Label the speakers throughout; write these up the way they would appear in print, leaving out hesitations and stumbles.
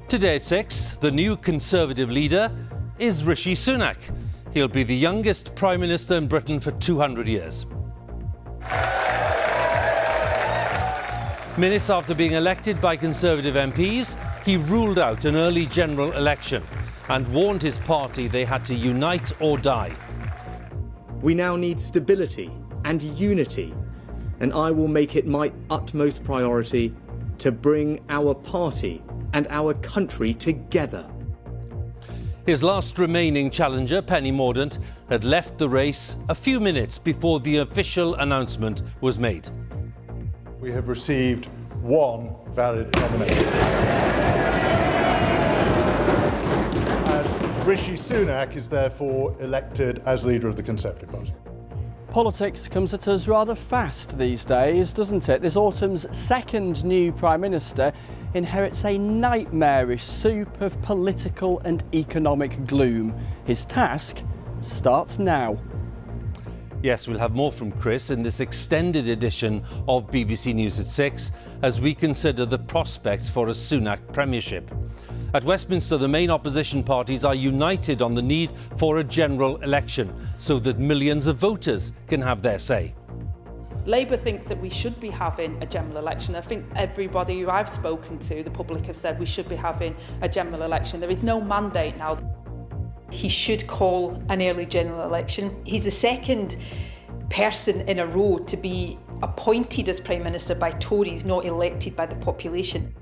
Speaker 1: Today at 6, the new Conservative leader is Rishi Sunak. He'll be the youngest Prime Minister in Britain for 200 years. Minutes after being elected by Conservative MPs, he ruled out an early general election and warned his party they had to unite or die.
Speaker 2: We now need stability and unity, and I will make it my utmost priority to bring our party and our country together.
Speaker 1: His last remaining challenger, Penny Mordaunt, had left the race a few minutes before the official announcement was made.
Speaker 3: We have received one valid nomination. And Rishi Sunak is therefore elected as leader of the Conservative Party.
Speaker 4: Politics comes at us rather fast these days, doesn't it? This autumn's second new Prime Minister inherits a nightmarish soup of political and economic gloom. His task starts now.
Speaker 1: Yes, we'll have more from Chris in this extended edition of BBC News at 6 as we consider the prospects for a Sunak premiership. At Westminster, the main opposition parties are united on the need for a general election so that millions of voters can have their say.
Speaker 5: Labour thinks that we should be having a general election. I think everybody who I've spoken to, the public, have said we should be having a general election. There is no mandate now.
Speaker 6: He should call an early general election. He's the second person in a row to be appointed as Prime Minister by Tories, not elected by the population.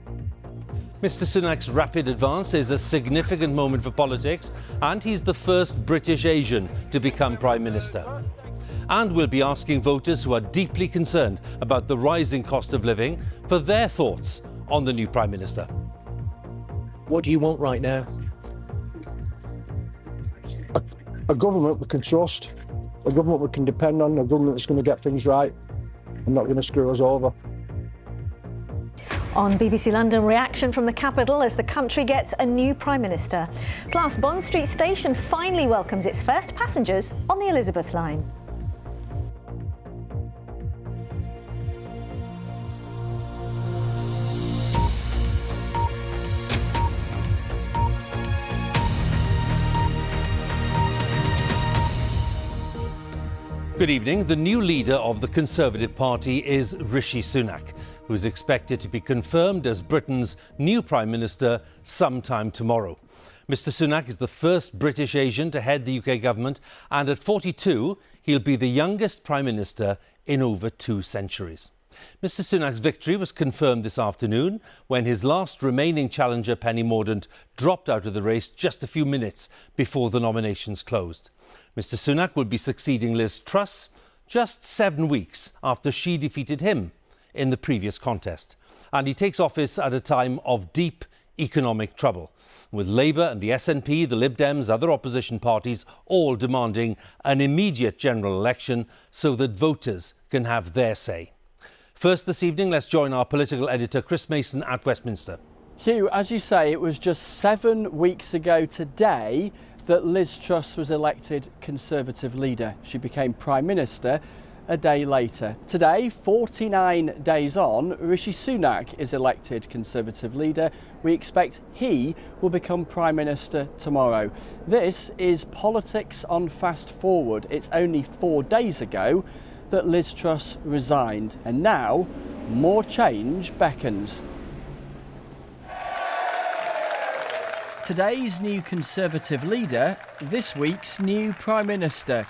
Speaker 1: Mr Sunak's rapid advance is a significant moment for politics, and he's the first British Asian to become Prime Minister. And we'll be asking voters who are deeply concerned about the rising cost of living for their thoughts on the new Prime Minister.
Speaker 7: What do you want right now?
Speaker 8: A government we can trust, a government we can depend on, a government that's going to get things right and not going to screw us over.
Speaker 9: On BBC London, reaction from the capital as the country gets a new Prime Minister. Plus, Bond Street Station finally welcomes its first passengers on the Elizabeth line.
Speaker 1: Good evening. The new leader of the Conservative Party is Rishi Sunak, who is expected to be confirmed as Britain's new Prime Minister sometime tomorrow. Mr Sunak is the first British Asian to head the UK government, and at 42, he'll be the youngest Prime Minister in over 2 centuries. Mr Sunak's victory was confirmed this afternoon when his last remaining challenger, Penny Mordaunt, dropped out of the race just a few minutes before the nominations closed. Mr Sunak will be succeeding Liz Truss just 7 weeks after she defeated him in the previous contest. And he takes office at a time of deep economic trouble, with Labour and the SNP, the Lib Dems, other opposition parties all demanding an immediate general election so that voters can have their say. First this evening, let's join our political editor Chris Mason at Westminster.
Speaker 4: Hugh, as you say, it was just 7 weeks ago today that Liz Truss was elected Conservative leader. She became Prime Minister a day later. Today, 49 days on, Rishi Sunak is elected Conservative leader. We expect he will become Prime Minister tomorrow. This is politics on fast forward. It's only 4 days ago that Liz Truss resigned, and now more change beckons. Today's new Conservative leader, this week's new Prime Minister.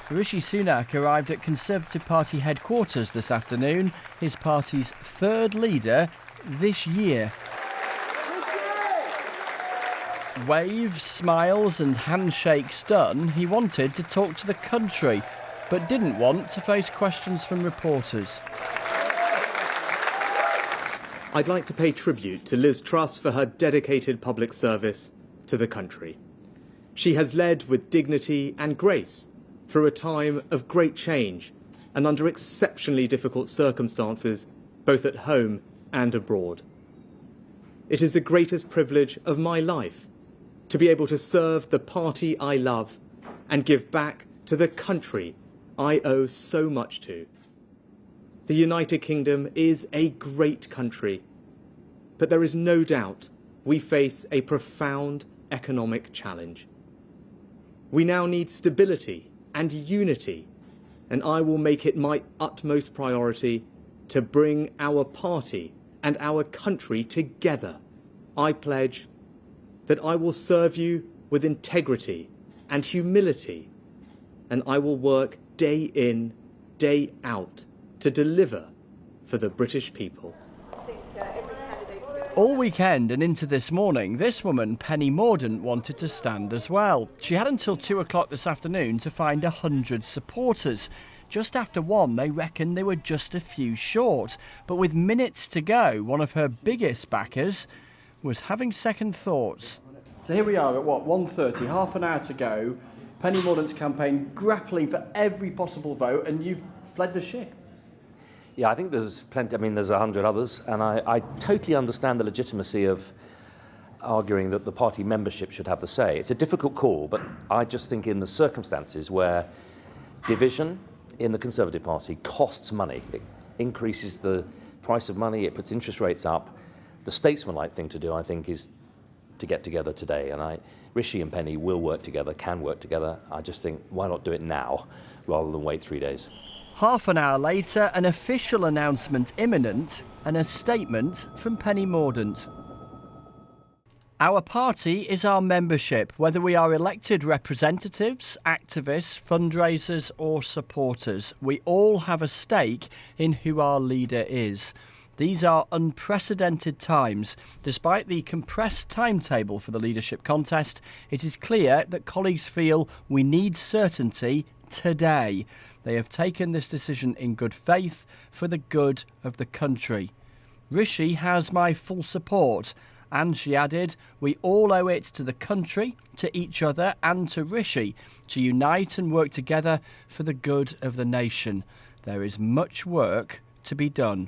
Speaker 4: Rishi Sunak arrived at Conservative Party headquarters this afternoon, his party's third leader this year. Waves, smiles and handshakes done, he wanted to talk to the country, but didn't want to face questions from reporters.
Speaker 2: I'd like to pay tribute to Liz Truss for her dedicated public service to the country. She has led with dignity and grace through a time of great change and under exceptionally difficult circumstances, both at home and abroad. It is the greatest privilege of my life to be able to serve the party I love and give back to the country I owe so much to. The United Kingdom is a great country, But there is no doubt we face a profound economic challenge. We now need stability and unity, and I will make it my utmost priority to bring our party and our country together. I pledge that I will serve you with integrity and humility, and I will work day in, day out to deliver for the British people.
Speaker 4: All weekend and into this morning, this woman, Penny Mordaunt, wanted to stand as well. She had until 2 o'clock this afternoon to find 100 supporters. Just after 1, they reckon they were just a few short. But with minutes to go, one of her biggest backers was having second thoughts. So here we are at 1:30, half an hour to go. Penny Mordaunt's campaign grappling for every possible vote, and you've fled the ship.
Speaker 10: Yeah, I think there's plenty. I mean, there's 100 others, and I totally understand the legitimacy of arguing that the party membership should have the say. It's a difficult call, but I just think in the circumstances where division in the Conservative Party costs money, it increases the price of money, it puts interest rates up, the statesmanlike thing to do, I think, is to get together today. And Rishi and Penny will work together, can work together. I just think, why not do it now rather than wait 3 days?
Speaker 4: Half an hour later, an official announcement imminent and a statement from Penny Mordaunt. Our party is our membership, whether we are elected representatives, activists, fundraisers or supporters. We all have a stake in who our leader is. These are unprecedented times. Despite the compressed timetable for the leadership contest, it is clear that colleagues feel we need certainty today. They have taken this decision in good faith for the good of the country. Rishi has my full support. And she added, we all owe it to the country, to each other and to Rishi to unite and work together for the good of the nation. There is much work to be done.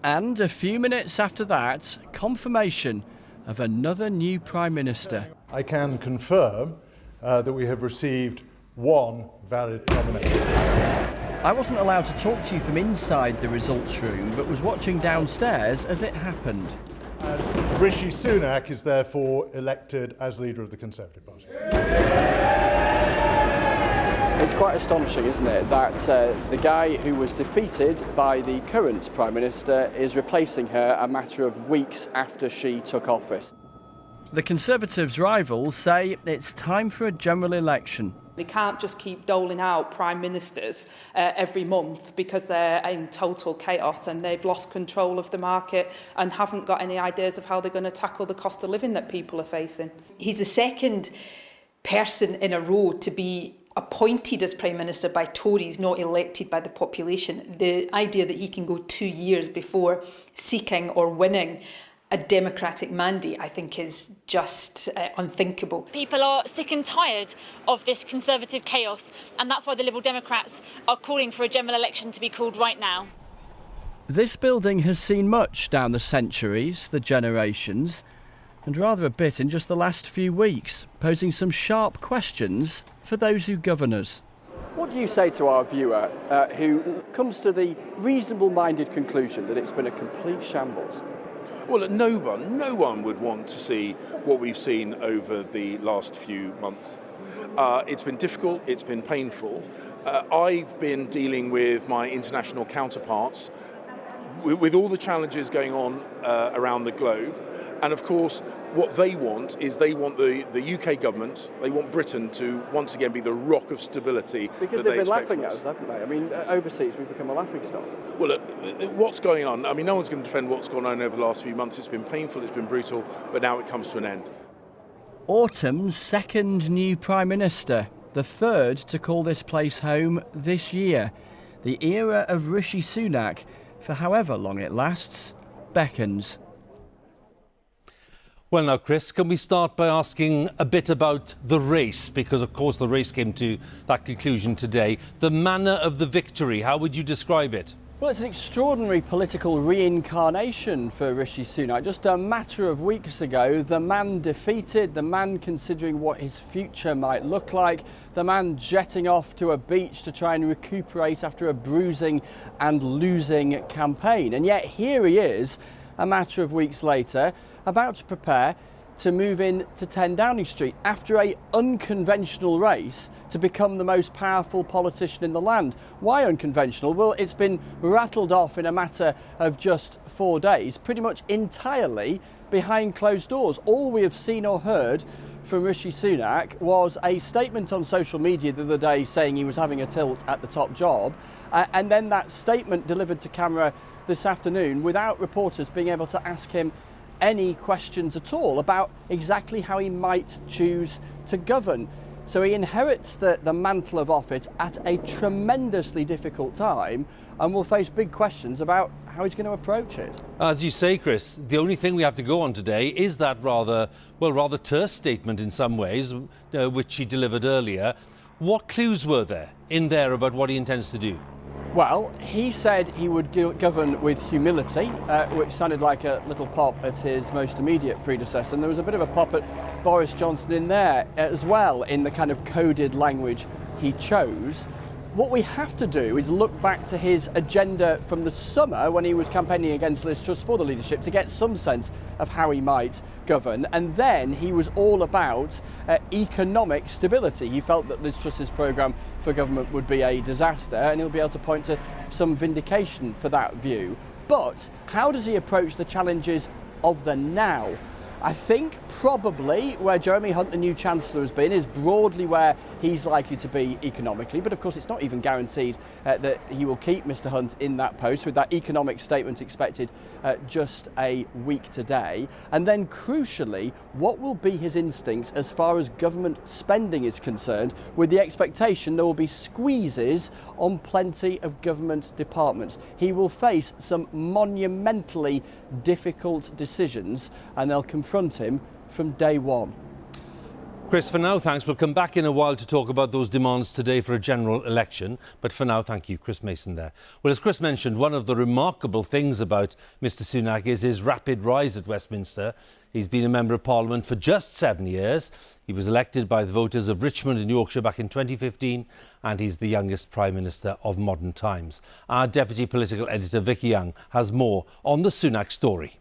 Speaker 4: And a few minutes after that, confirmation of another new Prime Minister.
Speaker 3: I can confirm that we have received one valid nomination.
Speaker 4: I wasn't allowed to talk to you from inside the results room, but was watching downstairs as it happened.
Speaker 3: And Rishi Sunak is therefore elected as leader of the Conservative Party.
Speaker 4: It's quite astonishing, isn't it, that the guy who was defeated by the current Prime Minister is replacing her a matter of weeks after she took office. The Conservatives' rivals say it's time for a general election.
Speaker 5: They can't just keep doling out prime ministers every month because they're in total chaos and they've lost control of the market and haven't got any ideas of how they're going to tackle the cost of living that people are facing.
Speaker 6: He's the second person in a row to be appointed as Prime Minister by Tories, not elected by the population. The idea that he can go 2 years before seeking or winning a democratic mandate, I think, is just unthinkable.
Speaker 11: People are sick and tired of this Conservative chaos, and that's why the Liberal Democrats are calling for a general election to be called right now.
Speaker 4: This building has seen much down the centuries, the generations, and rather a bit in just the last few weeks, posing some sharp questions for those who govern us. What do you say to our viewer who comes to the reasonable-minded conclusion that it's been a complete shambles?
Speaker 12: Well, no one would want to see what we've seen over the last few months. It's been difficult, it's been painful. I've been dealing with my international counterparts with all the challenges going on around the globe. And of course, what they want is they want the UK government, they want Britain to once again be the rock of stability.
Speaker 4: Because
Speaker 12: that
Speaker 4: they've been laughing
Speaker 12: at
Speaker 4: us, haven't they? I mean, overseas we've become a laughingstock.
Speaker 12: Well, what's going on? I mean, no one's going to defend what's gone on over the last few months. It's been painful, it's been brutal, but now it comes to an end.
Speaker 4: Autumn's second new Prime Minister, the third to call this place home this year. The era of Rishi Sunak, for however long it lasts, beckons.
Speaker 1: Well now, Chris, can we start by asking a bit about the race? Because, of course, the race came to that conclusion today. The manner of the victory, how would you describe it?
Speaker 4: Well, it's an extraordinary political reincarnation for Rishi Sunak. Just a matter of weeks ago, the man defeated, the man considering what his future might look like, the man jetting off to a beach to try and recuperate after a bruising and losing campaign. And yet here he is, a matter of weeks later, about to prepare to move in to 10 Downing Street after an unconventional race to become the most powerful politician in the land. Why unconventional? Well, it's been rattled off in a matter of just 4 days, pretty much entirely behind closed doors. All we have seen or heard from Rishi Sunak was a statement on social media the other day saying he was having a tilt at the top job, and then that statement delivered to camera this afternoon without reporters being able to ask him any questions at all about exactly how he might choose to govern. So he inherits the mantle of office at a tremendously difficult time and will face big questions about how he's going to approach it.
Speaker 1: As you say, Chris, the only thing we have to go on today is that rather terse statement in some ways, which he delivered earlier. What clues were there about what he intends to do?
Speaker 4: Well, he said he would govern with humility, which sounded like a little pop at his most immediate predecessor. And there was a bit of a pop at Boris Johnson in there as well, in the kind of coded language he chose. What we have to do is look back to his agenda from the summer when he was campaigning against Liz Truss for the leadership to get some sense of how he might govern. And then he was all about economic stability. He felt that Liz Truss's programme for government would be a disaster, and he'll be able to point to some vindication for that view. But how does he approach the challenges of the now? I think probably where Jeremy Hunt, the new Chancellor, has been is broadly where he's likely to be economically, but of course it's not even guaranteed that he will keep Mr Hunt in that post, with that economic statement expected just a week today. And then crucially, what will be his instincts as far as government spending is concerned, with the expectation there will be squeezes on plenty of government departments. He will face some monumentally difficult decisions, and they'll confront him from day one.
Speaker 1: Chris, for now, thanks. We'll come back in a while to talk about those demands today for a general election. But for now, thank you. Chris Mason there. Well, as Chris mentioned, one of the remarkable things about Mr Sunak is his rapid rise at Westminster. He's been a Member of Parliament for just 7 years. He was elected by the voters of Richmond in Yorkshire back in 2015, and he's the youngest Prime Minister of modern times. Our Deputy Political Editor, Vicky Young, has more on the Sunak story.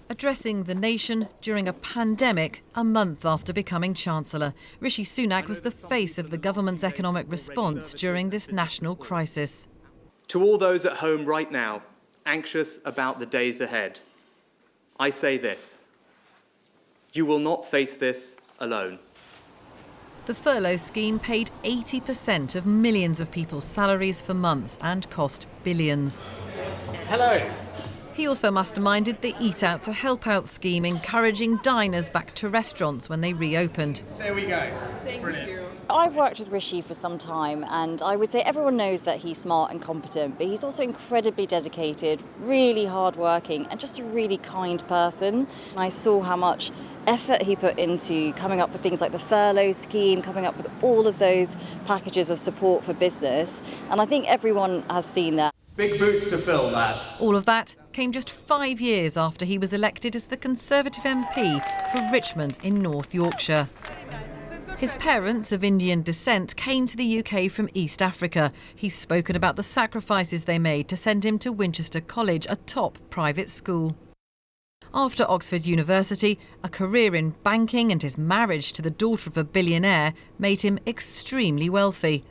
Speaker 13: Addressing the nation during a pandemic a month after becoming Chancellor, Rishi Sunak was the face of the government's economic response during this national crisis.
Speaker 2: To all those at home right now, anxious about the days ahead, I say this: you will not face this alone.
Speaker 13: The furlough scheme paid 80% of millions of people's salaries for months and cost billions.
Speaker 4: Hello.
Speaker 13: He also masterminded the Eat Out to Help Out scheme, encouraging diners back to restaurants when they reopened.
Speaker 4: There we go. Brilliant.
Speaker 14: I've worked with Rishi for some time, and I would say everyone knows that he's smart and competent, but he's also incredibly dedicated, really hardworking, and just a really kind person. I saw how much effort he put into coming up with things like the furlough scheme, coming up with all of those packages of support for business, and I think everyone has seen that.
Speaker 2: Big boots to fill, lad.
Speaker 13: All of that came just 5 years after he was elected as the Conservative MP for Richmond in North Yorkshire. His parents, of Indian descent, came to the UK from East Africa. He's spoken about the sacrifices they made to send him to Winchester College, a top private school. After Oxford University, a career in banking and his marriage to the daughter of a billionaire made him extremely wealthy.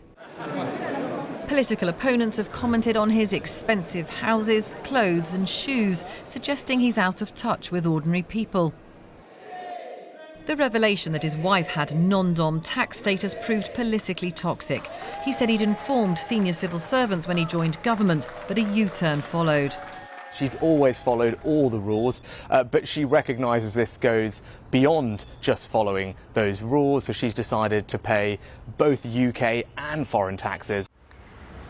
Speaker 13: Political opponents have commented on his expensive houses, clothes and shoes, suggesting he's out of touch with ordinary people. The revelation that his wife had non-dom tax status proved politically toxic. He said he'd informed senior civil servants when he joined government, but a U-turn followed.
Speaker 15: She's always followed all the rules, but she recognises this goes beyond just following those rules, so she's decided to pay both UK and foreign taxes.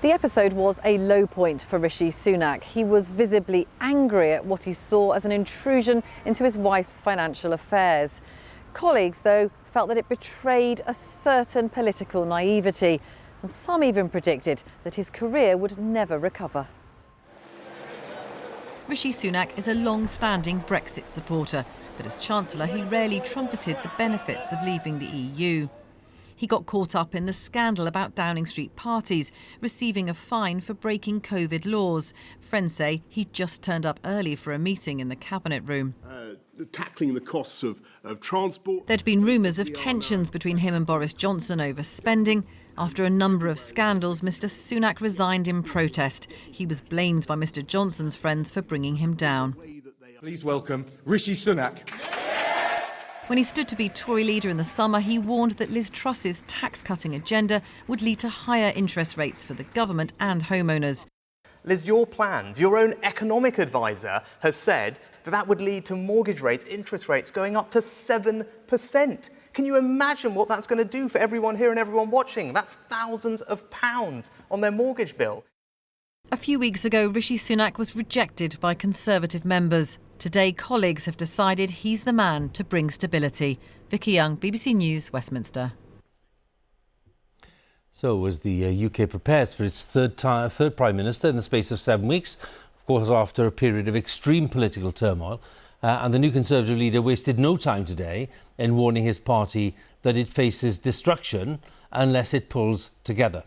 Speaker 16: The episode was a low point for Rishi Sunak. He was visibly angry at what he saw as an intrusion into his wife's financial affairs. Colleagues, though, felt that it betrayed a certain political naivety, and some even predicted that his career would never recover.
Speaker 13: Rishi Sunak is a long-standing Brexit supporter, but as Chancellor he rarely trumpeted the benefits of leaving the EU. He got caught up in the scandal about Downing Street parties, receiving a fine for breaking COVID laws. Friends say he'd just turned up early for a meeting in the Cabinet room.
Speaker 17: Tackling the costs of transport.
Speaker 13: There'd been rumours of tensions between him and Boris Johnson over spending. After a number of scandals, Mr Sunak resigned in protest. He was blamed by Mr Johnson's friends for bringing him down.
Speaker 17: Please welcome Rishi Sunak.
Speaker 13: When he stood to be Tory leader in the summer, he warned that Liz Truss's tax-cutting agenda would lead to higher interest rates for the government and homeowners.
Speaker 15: Liz, your plans, your own economic advisor has said that would lead to mortgage rates, interest rates going up to 7%. Can you imagine what that's going to do for everyone here and everyone watching? That's thousands of pounds on their mortgage bill.
Speaker 13: A few weeks ago, Rishi Sunak was rejected by Conservative members. Today, colleagues have decided he's the man to bring stability. Vicky Young, BBC News, Westminster.
Speaker 1: So as the UK prepares for its third Prime Minister in the space of 7 weeks, of course after a period of extreme political turmoil, and the new Conservative leader wasted no time today in warning his party that it faces destruction unless it pulls together.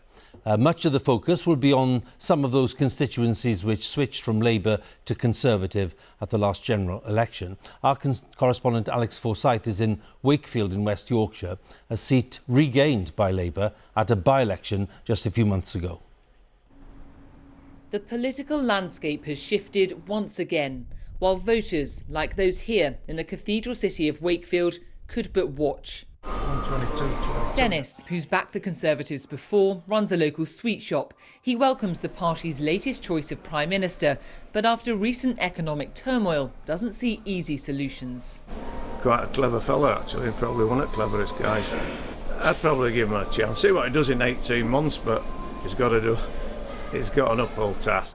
Speaker 1: Much of the focus will be on some of those constituencies which switched from Labour to Conservative at the last general election. Our correspondent Alex Forsyth is in Wakefield in West Yorkshire, a seat regained by Labour at a by-election just a few months ago.
Speaker 18: The political landscape has shifted once again, while voters, like those here in the cathedral city of Wakefield, could but watch.
Speaker 19: 122.
Speaker 18: Dennis, who's backed the Conservatives before, runs a local sweet shop. He welcomes the party's latest choice of Prime Minister, but after recent economic turmoil, doesn't see easy solutions.
Speaker 19: Quite a clever fella, actually, probably one of the cleverest guys. I'd probably give him a chance. See what he does in 18 months, but he's got an uphill task.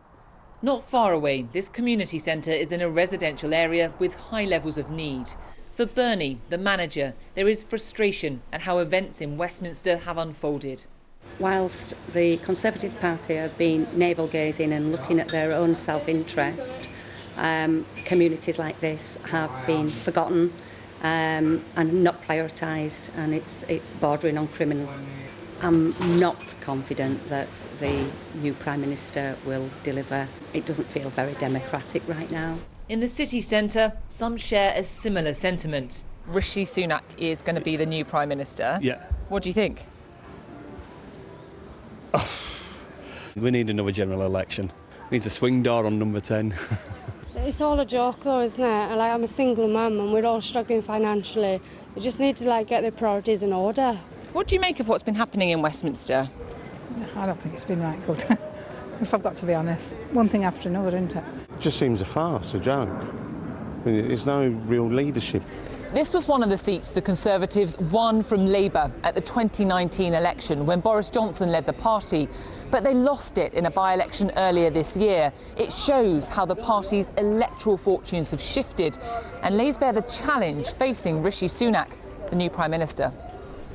Speaker 18: Not far away, this community centre is in a residential area with high levels of need. For Bernie, the manager, there is frustration at how events in Westminster have unfolded.
Speaker 20: Whilst the Conservative Party have been navel-gazing and looking at their own self-interest, communities like this have been forgotten and not prioritised, and it's bordering on criminal. I'm not confident that the new Prime Minister will deliver. It doesn't feel very democratic right now.
Speaker 18: In the city centre, some share a similar sentiment.
Speaker 21: Rishi Sunak is going to be the new Prime Minister.
Speaker 22: Yeah.
Speaker 21: What do you think?
Speaker 22: We need another general election. Needs a swing door on number 10.
Speaker 23: It's all a joke though, isn't it? I'm a single mum and we're all struggling financially. We just need to get their priorities in order.
Speaker 21: What do you make of what's been happening in Westminster?
Speaker 24: I don't think it's been right good, if I've got to be honest. One thing after another, isn't it?
Speaker 25: It just seems a farce, a joke. I mean, there's no real leadership.
Speaker 21: This was one of the seats the Conservatives won from Labour at the 2019 election when Boris Johnson led the party, but they lost it in a by-election earlier this year. It shows how the party's electoral fortunes have shifted and lays bare the challenge facing Rishi Sunak, the new Prime Minister.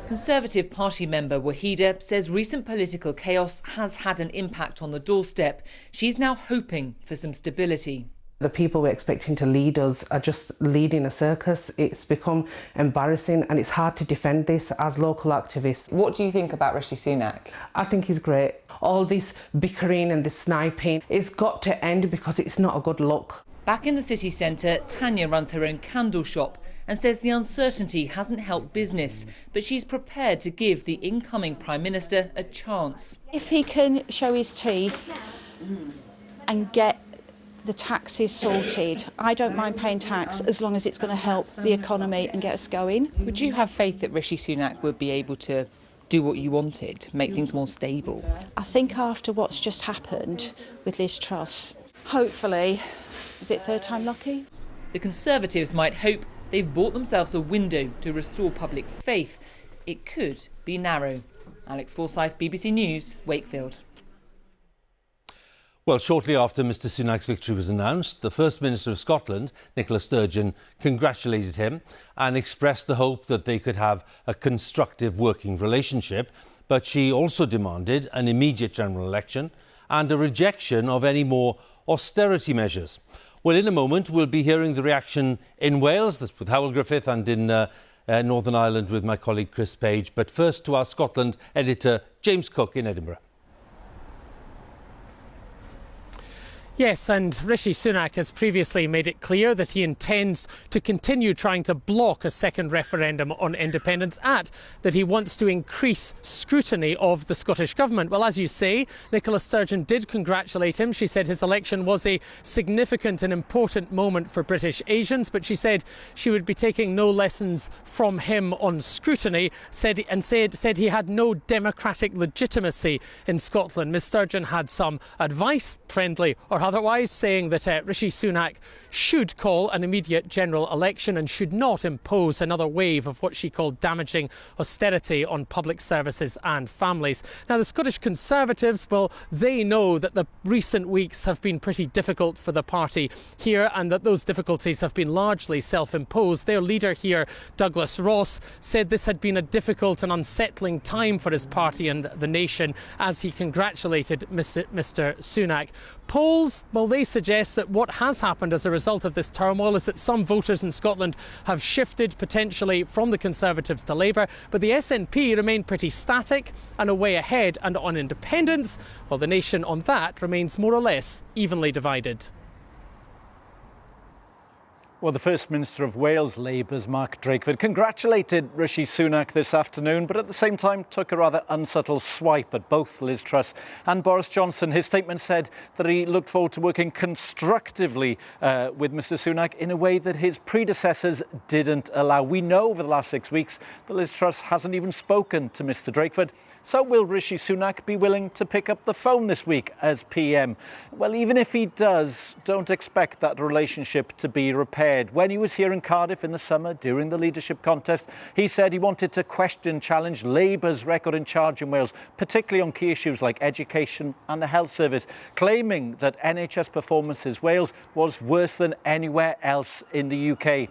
Speaker 18: Conservative Party member Wahida says recent political chaos has had an impact on the doorstep. She's now hoping for some stability.
Speaker 26: The people we're expecting to lead us are just leading a circus. It's become embarrassing and it's hard to defend this as local activists.
Speaker 21: What do you think about Rishi Sunak?
Speaker 26: I think he's great. All this bickering and this sniping, it's got to end because it's not a good look.
Speaker 18: Back in the city centre, Tanya runs her own candle shop and says the uncertainty hasn't helped business, but she's prepared to give the incoming Prime Minister a chance.
Speaker 27: If he can show his teeth and get the taxes sorted, I don't mind paying tax as long as it's going to help the economy and get us going.
Speaker 21: Would you have faith that Rishi Sunak would be able to do what you wanted, make things more stable?
Speaker 27: I think after what's just happened with Liz Truss, hopefully, is it third time lucky?
Speaker 18: The Conservatives might hope they've bought themselves a window to restore public faith. It could be narrow. Alex Forsyth, BBC News, Wakefield.
Speaker 1: Well, shortly after Mr Sunak's victory was announced, the First Minister of Scotland, Nicola Sturgeon, congratulated him and expressed the hope that they could have a constructive working relationship. But she also demanded an immediate general election and a rejection of any more austerity measures. Well, in a moment, we'll be hearing the reaction in Wales, that's with Hywel Griffith, and in Northern Ireland with my colleague Chris Page. But first to our Scotland editor, James Cook in Edinburgh.
Speaker 3: Yes, and Rishi Sunak has previously made it clear that he intends to continue trying to block a second referendum on independence, that he wants to increase scrutiny of the Scottish Government. Well, as you say, Nicola Sturgeon did congratulate him. She said his election was a significant and important moment for British Asians, but she said she would be taking no lessons from him on scrutiny, said he had no democratic legitimacy in Scotland. Ms Sturgeon had some advice, friendly or otherwise, saying that Rishi Sunak should call an immediate general election and should not impose another wave of what she called damaging austerity on public services and families. Now, the Scottish Conservatives, well, they know that the recent weeks have been pretty difficult for the party here and that those difficulties have been largely self-imposed. Their leader here, Douglas Ross, said this had been a difficult and unsettling time for his party and the nation as he congratulated Mr Sunak. Polls, well, they suggest that what has happened as a result of this turmoil is that some voters in Scotland have shifted potentially from the Conservatives to Labour, but the SNP remain pretty static and a way ahead. And on independence, well, the nation on that remains more or less evenly divided.
Speaker 5: Well, the First Minister of Wales, Labour's Mark Drakeford, congratulated Rishi Sunak this afternoon, but at the same time took a rather unsubtle swipe at both Liz Truss and Boris Johnson. His statement said that he looked forward to working constructively with Mr Sunak in a way that his predecessors didn't allow. We know over the last 6 weeks that Liz Truss hasn't even spoken to Mr Drakeford. So will Rishi Sunak be willing to pick up the phone this week as PM? Well, even if he does, don't expect that relationship to be repaired. When he was here in Cardiff in the summer during the leadership contest, he said he wanted to challenge Labour's record in charge in Wales, particularly on key issues like education and the health service, claiming that NHS performances in Wales was worse than anywhere else in the UK.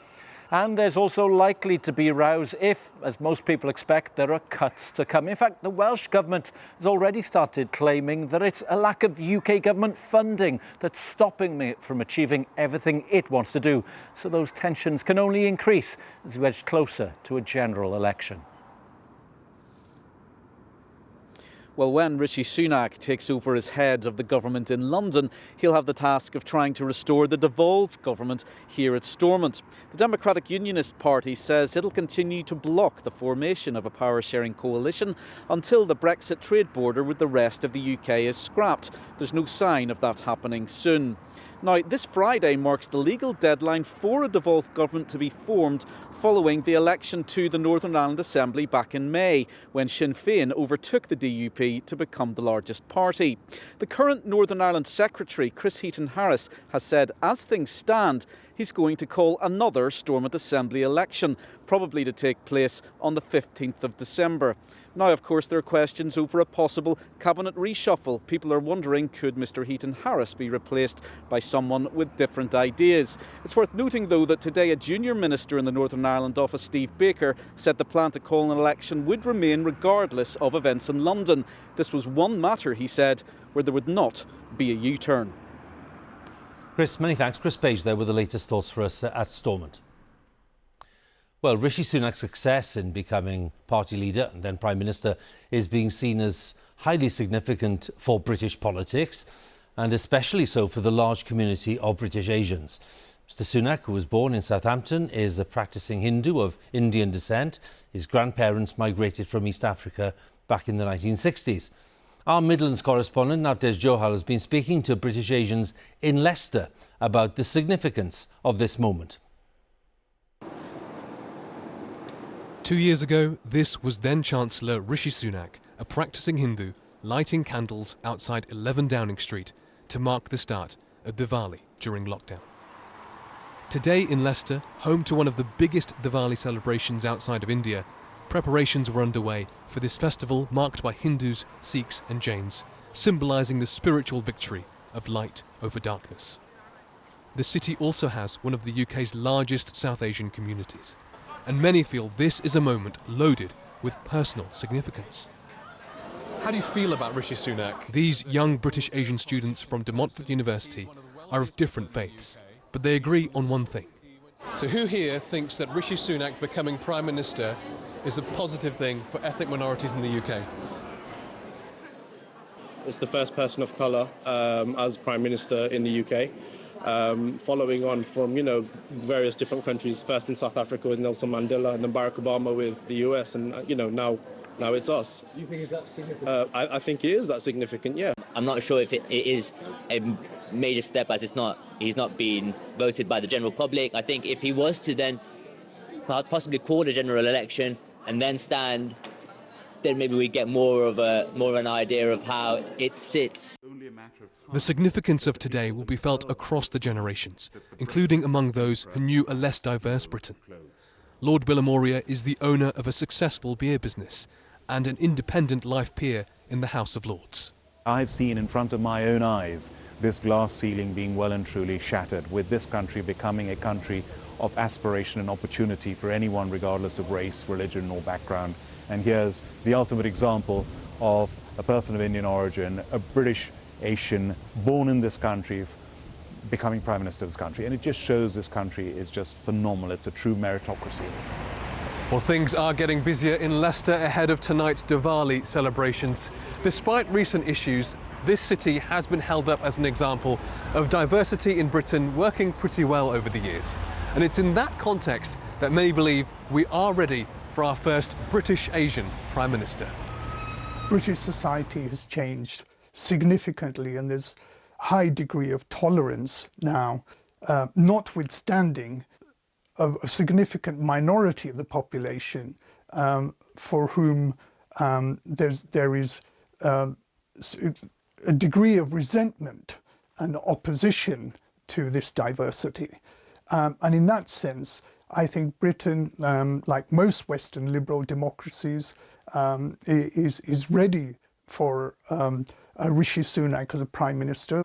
Speaker 5: And there's also likely to be rows if, as most people expect, there are cuts to come. In fact, the Welsh Government has already started claiming that it's a lack of UK government funding that's stopping it from achieving everything it wants to do. So those tensions can only increase as we edge closer to a general election.
Speaker 6: Well, when Rishi Sunak takes over as head of the government in London, he'll have the task of trying to restore the devolved government here at Stormont. The Democratic Unionist Party says it'll continue to block the formation of a power-sharing coalition until the Brexit trade border with the rest of the UK is scrapped. There's no sign of that happening soon. Now, this Friday marks the legal deadline for a devolved government to be formed following the election to the Northern Ireland Assembly back in May, when Sinn Féin overtook the DUP to become the largest party. The current Northern Ireland Secretary, Chris Heaton-Harris, has said as things stand, he's going to call another Stormont Assembly election, probably to take place on the 15th of December. Now, of course, there are questions over a possible cabinet reshuffle. People are wondering, could Mr Heaton-Harris be replaced by someone with different ideas? It's worth noting, though, that today a junior minister in the Northern Ireland office, Steve Baker, said the plan to call an election would remain regardless of events in London. This was one matter, he said, where there would not be a U-turn.
Speaker 1: Chris, many thanks. Chris Page there with the latest thoughts for us at Stormont. Well, Rishi Sunak's success in becoming party leader and then Prime Minister is being seen as highly significant for British politics, and especially so for the large community of British Asians. Mr Sunak, who was born in Southampton, is a practising Hindu of Indian descent. His grandparents migrated from East Africa back in the 1960s. Our Midlands correspondent, Navdesh Johal, has been speaking to British Asians in Leicester about the significance of this moment.
Speaker 7: 2 years ago, this was then Chancellor Rishi Sunak, a practising Hindu, lighting candles outside 11 Downing Street to mark the start of Diwali during lockdown. Today in Leicester, home to one of the biggest Diwali celebrations outside of India, preparations were underway for this festival marked by Hindus, Sikhs and Jains, symbolising the spiritual victory of light over darkness. The city also has one of the UK's largest South Asian communities, and many feel this is a moment loaded with personal significance. How do you feel about Rishi Sunak? These young British Asian students from De Montfort University are of different faiths, but they agree on one thing. So who here thinks that Rishi Sunak becoming Prime Minister is a positive thing for ethnic minorities in the UK?
Speaker 4: It's the first person of colour as Prime Minister in the UK, following on from, various different countries, first in South Africa with Nelson Mandela and then Barack Obama with the US, and, now it's us.
Speaker 8: You think is that significant?
Speaker 4: I think it is that significant, yeah.
Speaker 9: I'm not sure if it is a major step, as he's not been voted by the general public. I think if he was to then possibly call a general election and then stand, then maybe we get more of an idea of how it sits.
Speaker 7: The significance of today will be felt across the generations, including among those who knew a less diverse Britain. Lord Billamoria is the owner of a successful beer business and an independent life peer in the House of Lords.
Speaker 10: I've seen in front of my own eyes this glass ceiling being well and truly shattered, with this country becoming a country of aspiration and opportunity for anyone regardless of race, religion or background. And here's the ultimate example of a person of Indian origin, a British Asian, born in this country, becoming Prime Minister of this country. And it just shows this country is just phenomenal. It's a true meritocracy.
Speaker 7: Well, things are getting busier in Leicester ahead of tonight's Diwali celebrations. Despite recent issues, this city has been held up as an example of diversity in Britain working pretty well over the years. And it's in that context that many believe we are ready for our first British Asian Prime Minister.
Speaker 11: British society has changed significantly, and there's a high degree of tolerance now, notwithstanding a significant minority of the population for whom there is a degree of resentment and opposition to this diversity. And in that sense, I think Britain, like most Western liberal democracies, is ready for Rishi Sunak as a Prime Minister.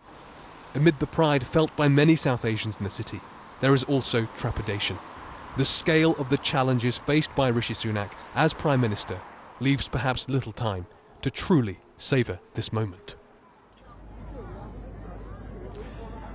Speaker 7: Amid the pride felt by many South Asians in the city, there is also trepidation. The scale of the challenges faced by Rishi Sunak as Prime Minister leaves perhaps little time to truly savour this moment.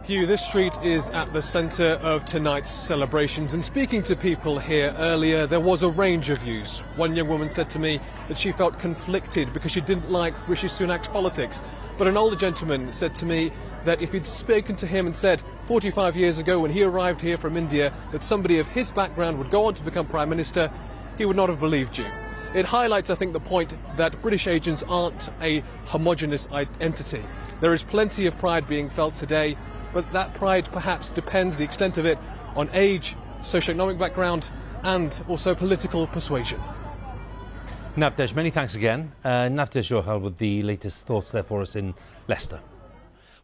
Speaker 7: Hugh, this street is at the centre of tonight's celebrations, and speaking to people here earlier, there was a range of views. One young woman said to me that she felt conflicted because she didn't like Rishi Sunak's politics, but an older gentleman said to me that if he'd spoken to him and said 45 years ago when he arrived here from India that somebody of his background would go on to become Prime Minister, he would not have believed you. It highlights, I think, the point that British Asians aren't a homogenous entity. There is plenty of pride being felt today, but that pride perhaps depends, the extent of it, on age, socioeconomic background and also political persuasion.
Speaker 1: Navdesh, many thanks again. Navdesh Johal with the latest thoughts there for us in Leicester.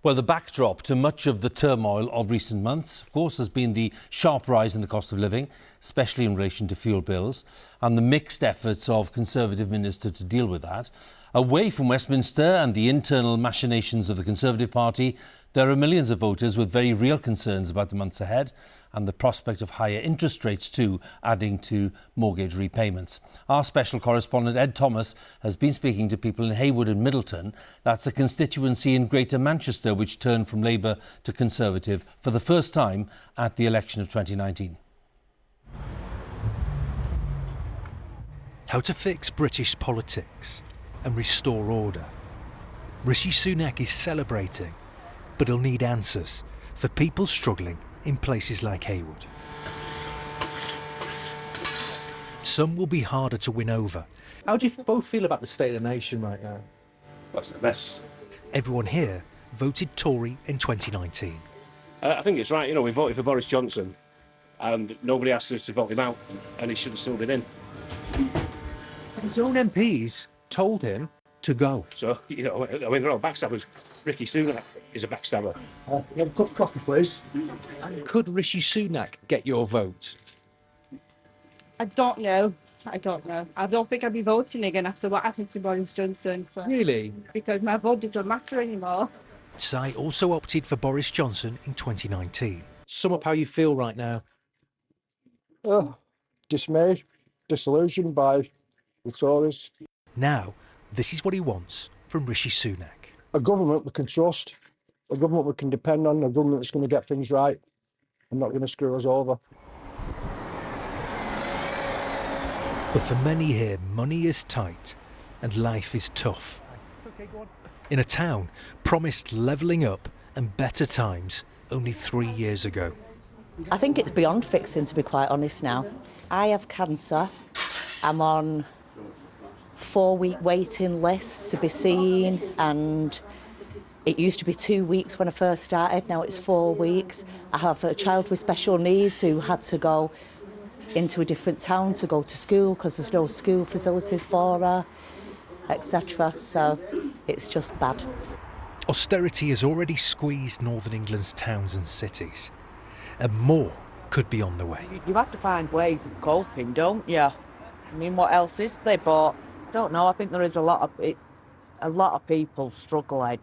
Speaker 1: Well, the backdrop to much of the turmoil of recent months, of course, has been the sharp rise in the cost of living, especially in relation to fuel bills, and the mixed efforts of Conservative ministers to deal with that. Away from Westminster and the internal machinations of the Conservative Party, there are millions of voters with very real concerns about the months ahead and the prospect of higher interest rates too, adding to mortgage repayments. Our special correspondent Ed Thomas has been speaking to people in Haywood and Middleton. That's a constituency in Greater Manchester which turned from Labour to Conservative for the first time at the election of 2019.
Speaker 12: How to fix British politics and restore order. Rishi Sunak is celebrating, but he'll need answers for people struggling in places like Haywood. Some will be harder to win over.
Speaker 14: How do you both feel about the state of the nation right now?
Speaker 19: That's the mess.
Speaker 12: Everyone here voted Tory in 2019.
Speaker 19: I think it's right, we voted for Boris Johnson and nobody asked us to vote him out and he should have still been in.
Speaker 14: His own MPs told him to go.
Speaker 19: So, they're all backstabbers. Rishi Sunak is a backstabber.
Speaker 14: You have a cup of coffee, please. Could Rishi Sunak get your vote?
Speaker 28: I don't know. I don't think I'll be voting again after what happened to Boris Johnson.
Speaker 14: Really?
Speaker 28: Because my vote doesn't matter anymore.
Speaker 12: Sai also opted for Boris Johnson in 2019.
Speaker 14: Sum up how you feel right now.
Speaker 29: Dismayed, disillusioned by the Tories.
Speaker 12: Now, this is what he wants from Rishi Sunak.
Speaker 29: A government we can trust, a government we can depend on, a government that's going to get things right and not going to screw us over.
Speaker 12: But for many here, money is tight and life is tough. In a town promised levelling up and better times only 3 years ago.
Speaker 2: I think it's beyond fixing, to be quite honest now. I have cancer. I'm on 4-week waiting lists to be seen, and it used to be 2 weeks when I first started, now it's 4 weeks. I have a child with special needs who had to go into a different town to go to school because there's no school facilities for her, etc. So it's just bad.
Speaker 12: Austerity has already squeezed Northern England's towns and cities, and more could be on the way.
Speaker 8: You have to find ways of coping, don't you? I mean, what else is there? But I don't know. I think there is a lot of people struggling.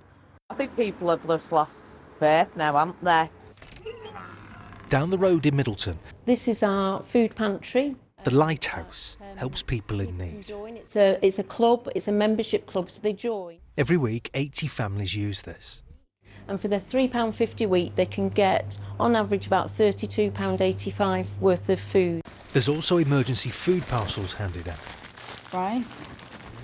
Speaker 8: I think people have just lost faith now, haven't they?
Speaker 12: Down the road in Middleton,
Speaker 13: This is our food pantry.
Speaker 12: the Lighthouse helps people in need.
Speaker 13: It's a club, it's a membership club, so they join.
Speaker 12: Every week, 80 families use this.
Speaker 13: And for their £3.50 a week, they can get, on average, about £32.85 worth of food.
Speaker 12: There's also emergency food parcels handed out.
Speaker 13: Rice.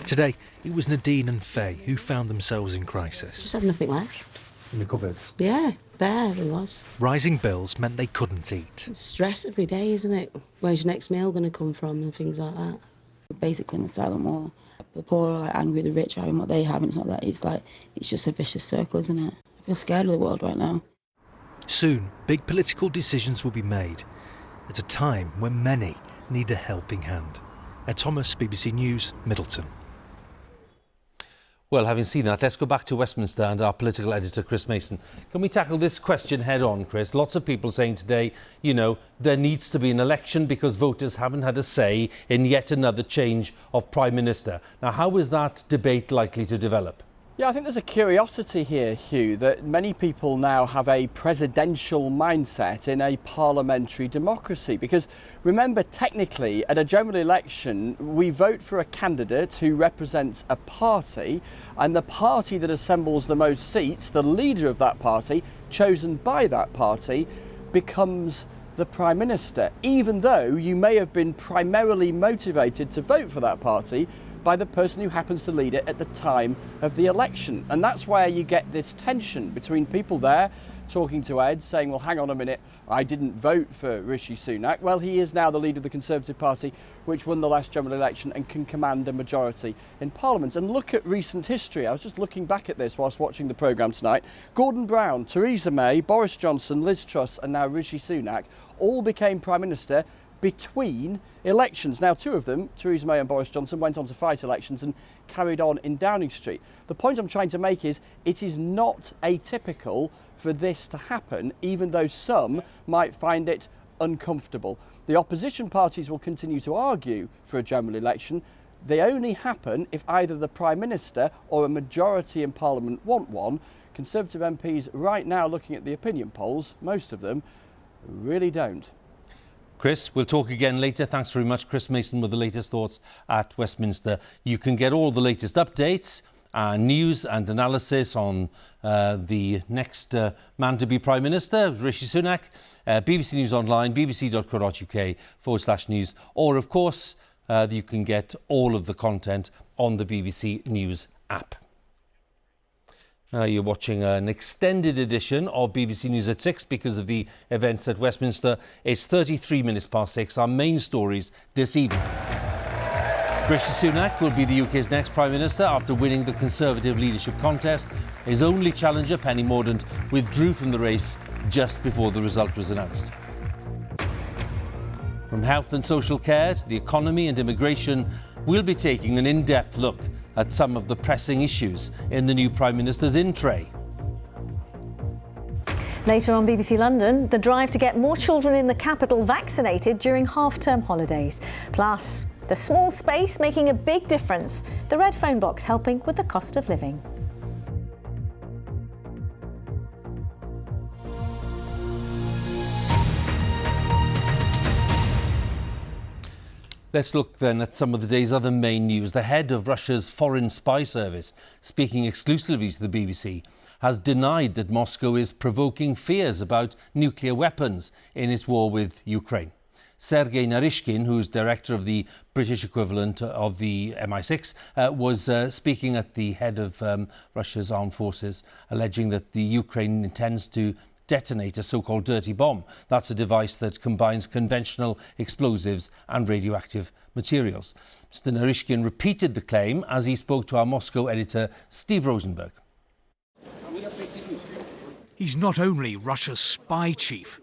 Speaker 12: Today, it was Nadine and Faye who found themselves in crisis.
Speaker 13: Just had nothing left.
Speaker 12: In the cupboards?
Speaker 13: Yeah, bare it was.
Speaker 12: Rising bills meant they couldn't eat.
Speaker 13: It's stress every day, isn't it? Where's your next meal going to come from and things like that?
Speaker 15: Basically in a silent war. The poor are like angry at the rich having what they have, and it's not that. It's just a vicious circle, isn't it? I feel scared of the world right now.
Speaker 12: Soon, big political decisions will be made at a time when many need a helping hand. Ed Thomas, BBC News, Middleton.
Speaker 1: Well, having seen that, let's go back to Westminster and our political editor, Chris Mason. Can we tackle this question head on, Chris? Lots of people saying today, you know, there needs to be an election because voters haven't had a say in yet another change of Prime Minister. Now, how is that debate likely to develop?
Speaker 16: Yeah, I think there's a curiosity here, Hugh, that many people now have a presidential mindset in a parliamentary democracy. Because remember, technically, at a general election, we vote for a candidate who represents a party, and the party that assembles the most seats, the leader of that party, chosen by that party, becomes the Prime Minister, even though you may have been primarily motivated to vote for that party by the person who happens to lead it at the time of the election. And that's where you get this tension between people there talking to Ed, saying, well, hang on a minute, I didn't vote for Rishi Sunak. Well, he is now the leader of the Conservative Party, which won the last general election and can command a majority in Parliament. And look at recent history. I was just looking back at this whilst watching the programme tonight. Gordon Brown, Theresa May, Boris Johnson, Liz Truss and now Rishi Sunak all became Prime Minister between elections. Now, two of them, Theresa May and Boris Johnson, went on to fight elections and carried on in Downing Street. The point I'm trying to make is it is not atypical for this to happen, even though some might find it uncomfortable. The opposition parties will continue to argue for a general election. They only happen if either the Prime Minister or a majority in Parliament want one. Conservative MPs right now, looking at the opinion polls, most of them really don't.
Speaker 1: Chris, we'll talk again later. Thanks very much, Chris Mason, with the latest thoughts at Westminster. You can get all the latest updates, news and analysis on the next man to be Prime Minister, Rishi Sunak, BBC News Online, bbc.co.uk/news, or, of course, you can get all of the content on the BBC News app. You're watching an extended edition of BBC News at 6 because of the events at Westminster. It's 33 minutes past 6. Our main stories this evening. Rishi Sunak will be the UK's next Prime Minister after winning the Conservative leadership contest. His only challenger, Penny Mordaunt, withdrew from the race just before the result was announced. From health and social care to the economy and immigration, we'll be taking an in-depth look at some of the pressing issues in the new Prime Minister's in-tray.
Speaker 17: Later on BBC London, the drive to get more children in the capital vaccinated during half-term holidays. Plus, the small space making a big difference. The red phone box helping with the cost of living.
Speaker 1: Let's look then at some of the day's other main news. The head of Russia's foreign spy service, speaking exclusively to the BBC, has denied that Moscow is provoking fears about nuclear weapons in its war with Ukraine. Sergei Narishkin, who's director of the British equivalent of the MI6, was speaking at the head of Russia's armed forces, alleging that the Ukraine intends to detonate a so-called dirty bomb. That's a device that combines conventional explosives and radioactive materials. Mr. Narishkin repeated the claim as he spoke to our Moscow editor, Steve Rosenberg.
Speaker 18: He's not only Russia's spy chief.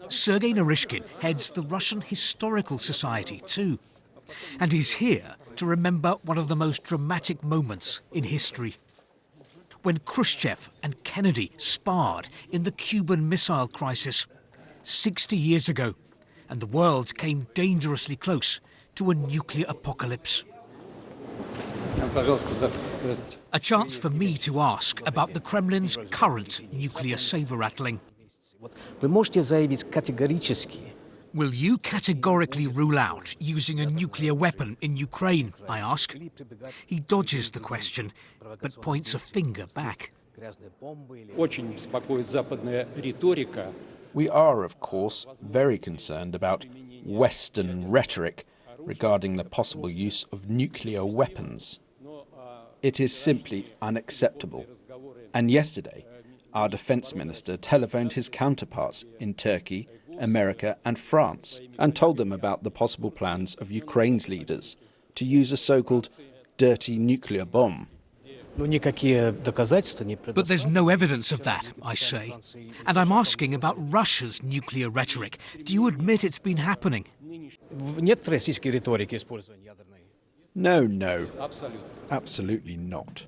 Speaker 18: Sergei Narishkin heads the Russian Historical Society too. And he's here to remember one of the most dramatic moments in history. When Khrushchev and Kennedy sparred in the Cuban Missile Crisis 60 years ago, and the world came dangerously close to a nuclear apocalypse. A chance for me to ask about the Kremlin's current nuclear saber-rattling. Will you categorically rule out using a nuclear weapon in Ukraine, I ask. He dodges the question, but points a finger back.
Speaker 20: We are, of course, very concerned about Western rhetoric regarding the possible use of nuclear weapons. It is simply unacceptable. And yesterday, our defence minister telephoned his counterparts in Turkey, America and France and told them about the possible plans of Ukraine's leaders to use a so-called dirty nuclear bomb.
Speaker 18: But there's no evidence of that, I say. And I'm asking about Russia's nuclear rhetoric. Do you admit it's been happening?
Speaker 20: No, absolutely not.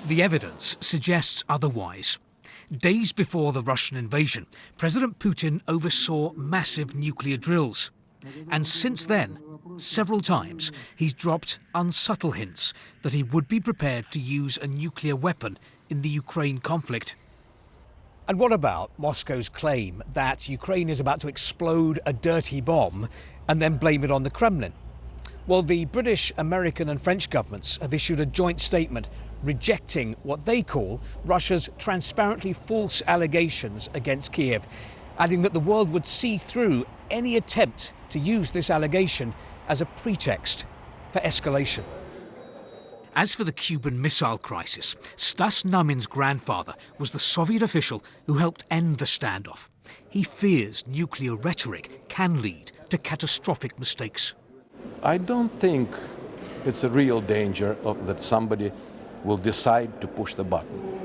Speaker 18: The evidence suggests otherwise. Days before the Russian invasion, President Putin oversaw massive nuclear drills. And since then, several times, he's dropped unsubtle hints that he would be prepared to use a nuclear weapon in the Ukraine conflict. And what about Moscow's claim that Ukraine is about to explode a dirty bomb and then blame it on the Kremlin? Well, the British, American and French governments have issued a joint statement rejecting what they call Russia's transparently false allegations against Kiev, adding that the world would see through any attempt to use this allegation as a pretext for escalation. As for the Cuban Missile Crisis, Stas Namin's grandfather was the Soviet official who helped end the standoff. He fears nuclear rhetoric can lead to catastrophic mistakes.
Speaker 21: I don't think it's a real danger that somebody will decide to push the button.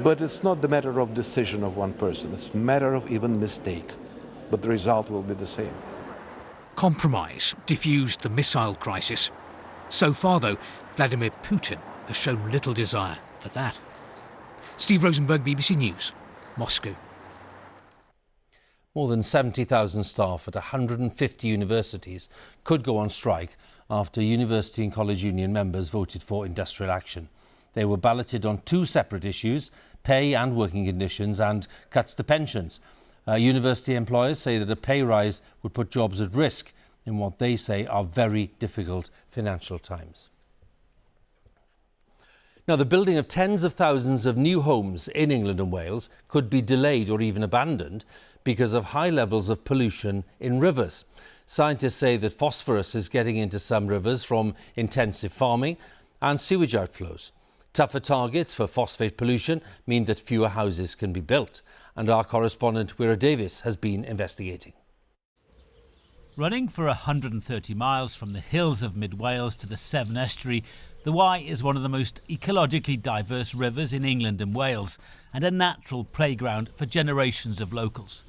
Speaker 21: But it's not the matter of decision of one person, it's a matter of even mistake. But the result will be the same.
Speaker 18: Compromise diffused the missile crisis. So far, though, Vladimir Putin has shown little desire for that. Steve Rosenberg, BBC News, Moscow.
Speaker 1: More than 70,000 staff at 150 universities could go on strike after university and college union members voted for industrial action. They were balloted on two separate issues, pay and working conditions and cuts to pensions. University employers say that a pay rise would put jobs at risk in what they say are very difficult financial times. Now, the building of tens of thousands of new homes in England and Wales could be delayed or even abandoned because of high levels of pollution in rivers. Scientists say that phosphorus is getting into some rivers from intensive farming and sewage outflows. Tougher targets for phosphate pollution mean that fewer houses can be built. And our correspondent, Wira Davis, has been investigating.
Speaker 22: Running for 130 miles from the hills of Mid Wales to the Severn Estuary, the Wye is one of the most ecologically diverse rivers in England and Wales and a natural playground for generations of locals.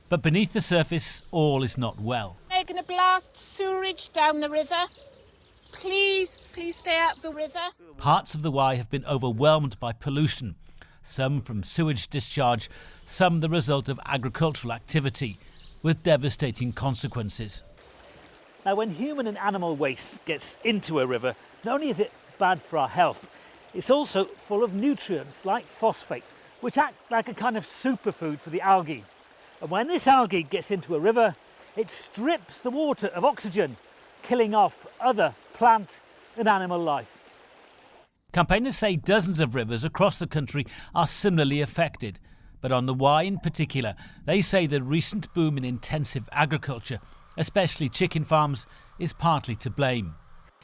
Speaker 22: But beneath the surface, all is not well.
Speaker 23: They're going to blast sewerage down the river. Please stay out of the river.
Speaker 22: Parts of the Wye have been overwhelmed by pollution, some from sewage discharge, some the result of agricultural activity, with devastating consequences. Now, when human and animal waste gets into a river, not only is it bad for our health, it's also full of nutrients like phosphate, which act like a kind of superfood for the algae. And when this algae gets into a river, it strips the water of oxygen, killing off other plant and animal life. Campaigners say dozens of rivers across the country are similarly affected, But on the Wye in particular, they say the recent boom in intensive agriculture, especially chicken farms, is partly to blame.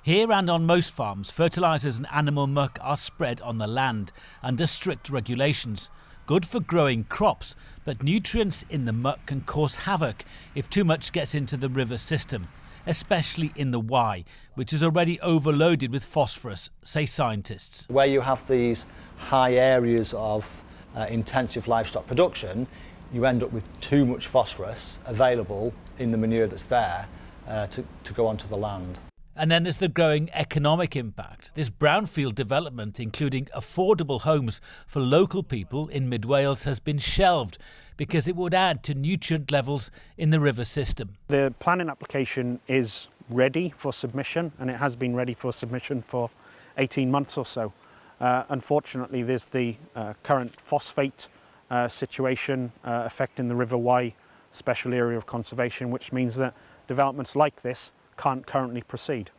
Speaker 22: Here and on most farms, fertilisers and animal muck are spread on the land under strict regulations. Good for growing crops, but nutrients in the muck can cause havoc if too much gets into the river system, especially in the Wye, which is already overloaded with phosphorus, say scientists.
Speaker 3: Where you have these high areas of intensive livestock production, you end up with too much phosphorus available in the manure that's there to go onto the land.
Speaker 22: And then there's the growing economic impact. This brownfield development, including affordable homes for local people in Mid Wales, has been shelved because it would add to nutrient levels in the river system.
Speaker 4: The planning application is ready for submission, and it has been ready for submission for 18 months or so. Unfortunately, there's the current phosphate situation affecting the River Wye special area of conservation, which means that developments like this can't currently proceed.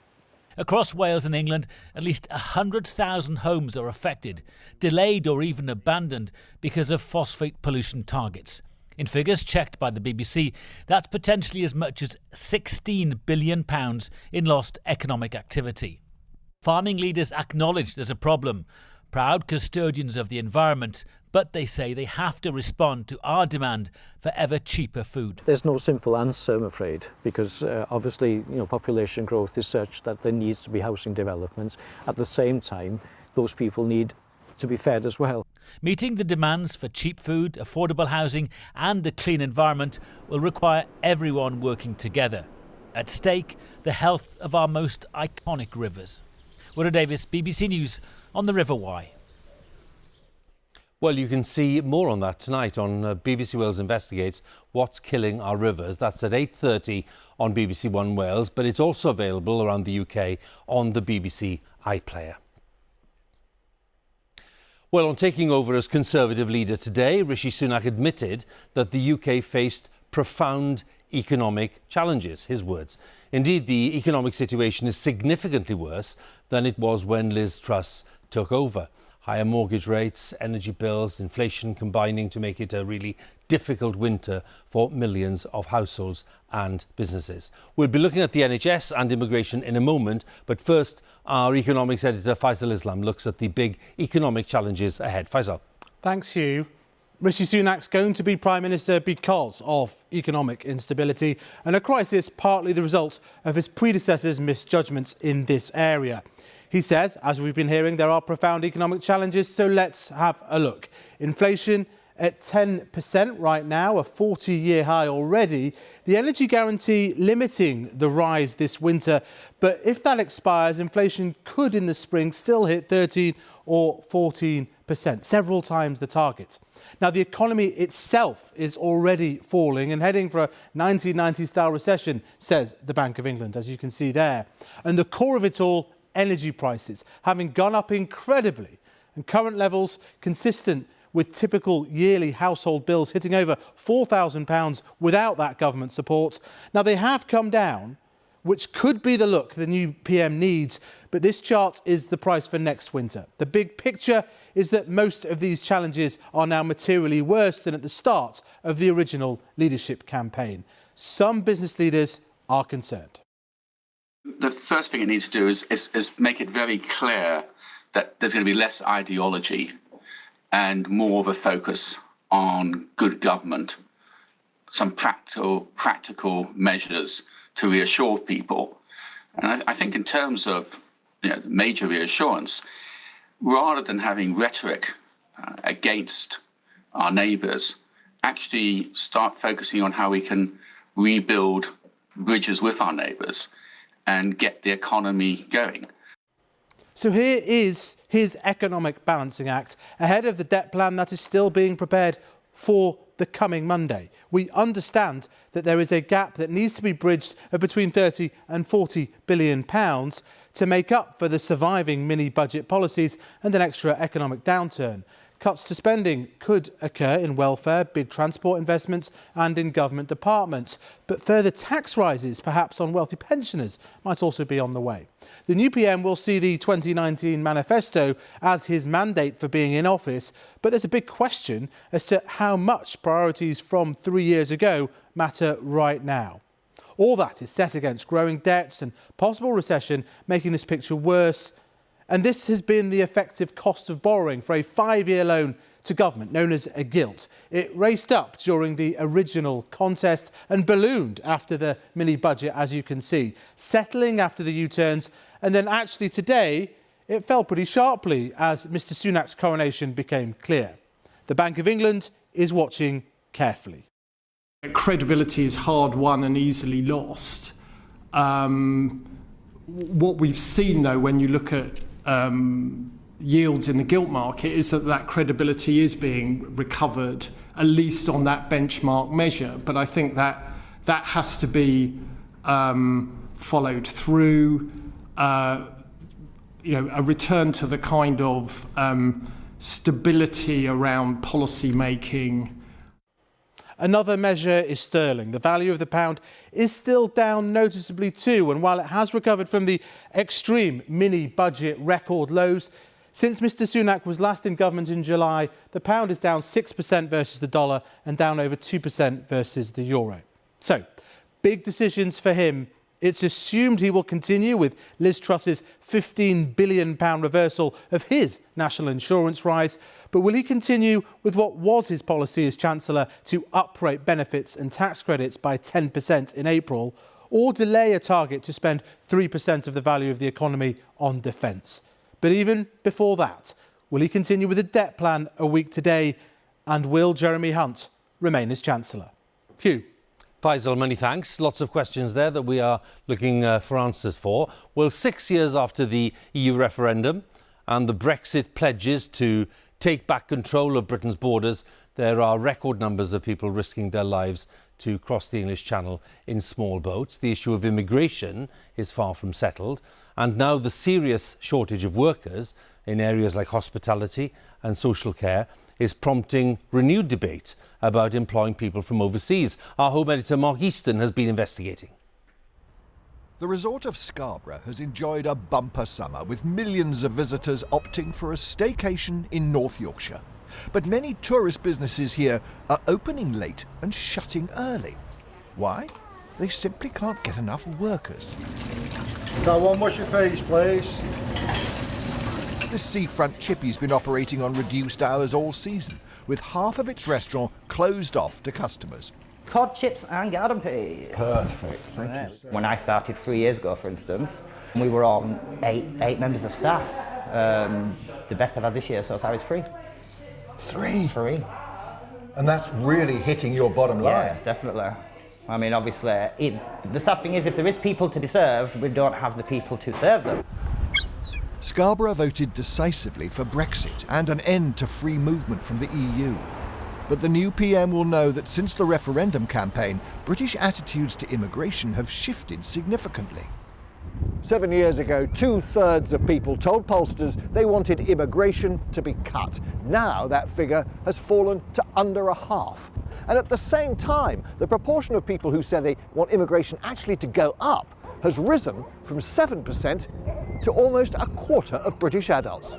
Speaker 22: Across Wales and England, at least 100,000 homes are affected, delayed or even abandoned because of phosphate pollution targets. In figures checked by the BBC, that's potentially as much as £16 billion in lost economic activity. Farming leaders acknowledge there's a problem, proud custodians of the environment, but they say they have to respond to our demand for ever cheaper food.
Speaker 5: There's no simple answer, I'm afraid, because obviously, population growth is such that there needs to be housing developments. At the same time, those people need to be fed as well.
Speaker 22: Meeting the demands for cheap food, affordable housing and a clean environment will require everyone working together. At stake, the health of our most iconic rivers. Willow Davis, BBC News on the River Wye.
Speaker 1: Well, you can see more on that tonight on BBC Wales Investigates What's Killing Our Rivers. That's at 8:30 on BBC One Wales, but it's also available around the UK on the BBC iPlayer. Well, on taking over as Conservative leader today, Rishi Sunak admitted that the UK faced profound economic challenges, his words. Indeed, the economic situation is significantly worse than it was when Liz Truss took over. Higher mortgage rates, energy bills, inflation combining to make it a really difficult winter for millions of households and businesses. We'll be looking at the NHS and immigration in a moment, but first, our economics editor Faisal Islam looks at the big economic challenges ahead. Faisal.
Speaker 6: Thanks, Hugh. Rishi Sunak's going to be Prime Minister because of economic instability and a crisis partly the result of his predecessor's misjudgments in this area. He says, as we've been hearing, there are profound economic challenges, so let's have a look. Inflation at 10% right now, a 40-year high already. The energy guarantee limiting the rise this winter. But if that expires, inflation could in the spring still hit 13 or 14%, several times the target. Now, the economy itself is already falling and heading for a 1990-style recession, says the Bank of England, as you can see there. And the core of it all, energy prices, having gone up incredibly, and current levels consistent with typical yearly household bills hitting over £4,000 without that government support. Now, they have come down, which could be the look the new PM needs, but this chart is the price for next winter. The big picture is that most of these challenges are now materially worse than at the start of the original leadership campaign. Some business leaders are concerned.
Speaker 9: The first thing it needs to do is make it very clear that there's going to be less ideology and more of a focus on good government, some practical measures to reassure people. And I think in terms of major reassurance, rather than having rhetoric against our neighbours, actually start focusing on how we can rebuild bridges with our neighbours and get the economy going.
Speaker 6: So here is his economic balancing act ahead of the debt plan that is still being prepared for the coming Monday. We understand that there is a gap that needs to be bridged of between 30 and 40 billion pounds to make up for the surviving mini-budget policies and an extra economic downturn. cuts to spending could occur in welfare, big transport investments and in government departments. But further tax rises, perhaps on wealthy pensioners, might also be on the way. The new PM will see the 2019 manifesto as his mandate for being in office, but there's a big question as to how much priorities from 3 years ago matter right now. All that is set against growing debts and possible recession, making this picture worse. And this has been the effective cost of borrowing for a 5-year loan to government, known as a gilt. It raced up during the original contest and ballooned after the mini-budget, as you can see, settling after the U-turns. And then actually today, it fell pretty sharply as Mr Sunak's coronation became clear. The Bank of England is watching carefully.
Speaker 7: Credibility is hard won and easily lost. What we've seen, though, when you look at yields in the gilt market, is that credibility is being recovered, at least on that benchmark measure. But I think that has to be followed through. A return to the kind of stability around policy making.
Speaker 6: Another measure is sterling. The value of the pound is still down noticeably too, and while it has recovered from the extreme mini-budget record lows, since Mr Sunak was last in government in July, the pound is down 6% versus the dollar and down over 2% versus the euro. So, big decisions for him. It's assumed he will continue with Liz Truss's £15 billion reversal of his national insurance rise. But will he continue with what was his policy as Chancellor to uprate benefits and tax credits by 10% in April, or delay a target to spend 3% of the value of the economy on defence? But even before that, will he continue with a debt plan a week today? And will Jeremy Hunt remain as Chancellor? Hugh.
Speaker 1: Faisal, many thanks. Lots of questions there that we are looking for answers for. Well, 6 years after the EU referendum and the Brexit pledges to take back control of Britain's borders, there are record numbers of people risking their lives to cross the English Channel in small boats. The issue of immigration is far from settled. And now the serious shortage of workers in areas like hospitality and social care is prompting renewed debate about employing people from overseas. Our home editor Mark Easton has been investigating.
Speaker 10: The resort of Scarborough has enjoyed a bumper summer, with millions of visitors opting for a staycation in North Yorkshire. But many tourist businesses here are opening late and shutting early. Why? They simply can't get enough workers.
Speaker 29: Go on, wash your face, please.
Speaker 10: The Seafront Chippy's been operating on reduced hours all season, with half of its restaurant closed off to customers.
Speaker 11: Cod chips and garden peas.
Speaker 10: Perfect, thank you.
Speaker 11: When I started 3 years ago, for instance, we were on eight members of staff. The best I've had this year so far is 3.
Speaker 10: 3?
Speaker 11: 3.
Speaker 10: And that's really hitting your bottom line.
Speaker 11: Yes, definitely. I mean, obviously, the sad thing is if there is people to be served, we don't have the people to serve them.
Speaker 10: Scarborough voted decisively for Brexit and an end to free movement from the EU. But the new PM will know that since the referendum campaign, British attitudes to immigration have shifted significantly.
Speaker 29: 7 years ago, 2/3 of people told pollsters they wanted immigration to be cut. Now that figure has fallen to under a half. And at the same time, the proportion of people who say they want immigration actually to go up has risen from 7% to almost a quarter of British adults.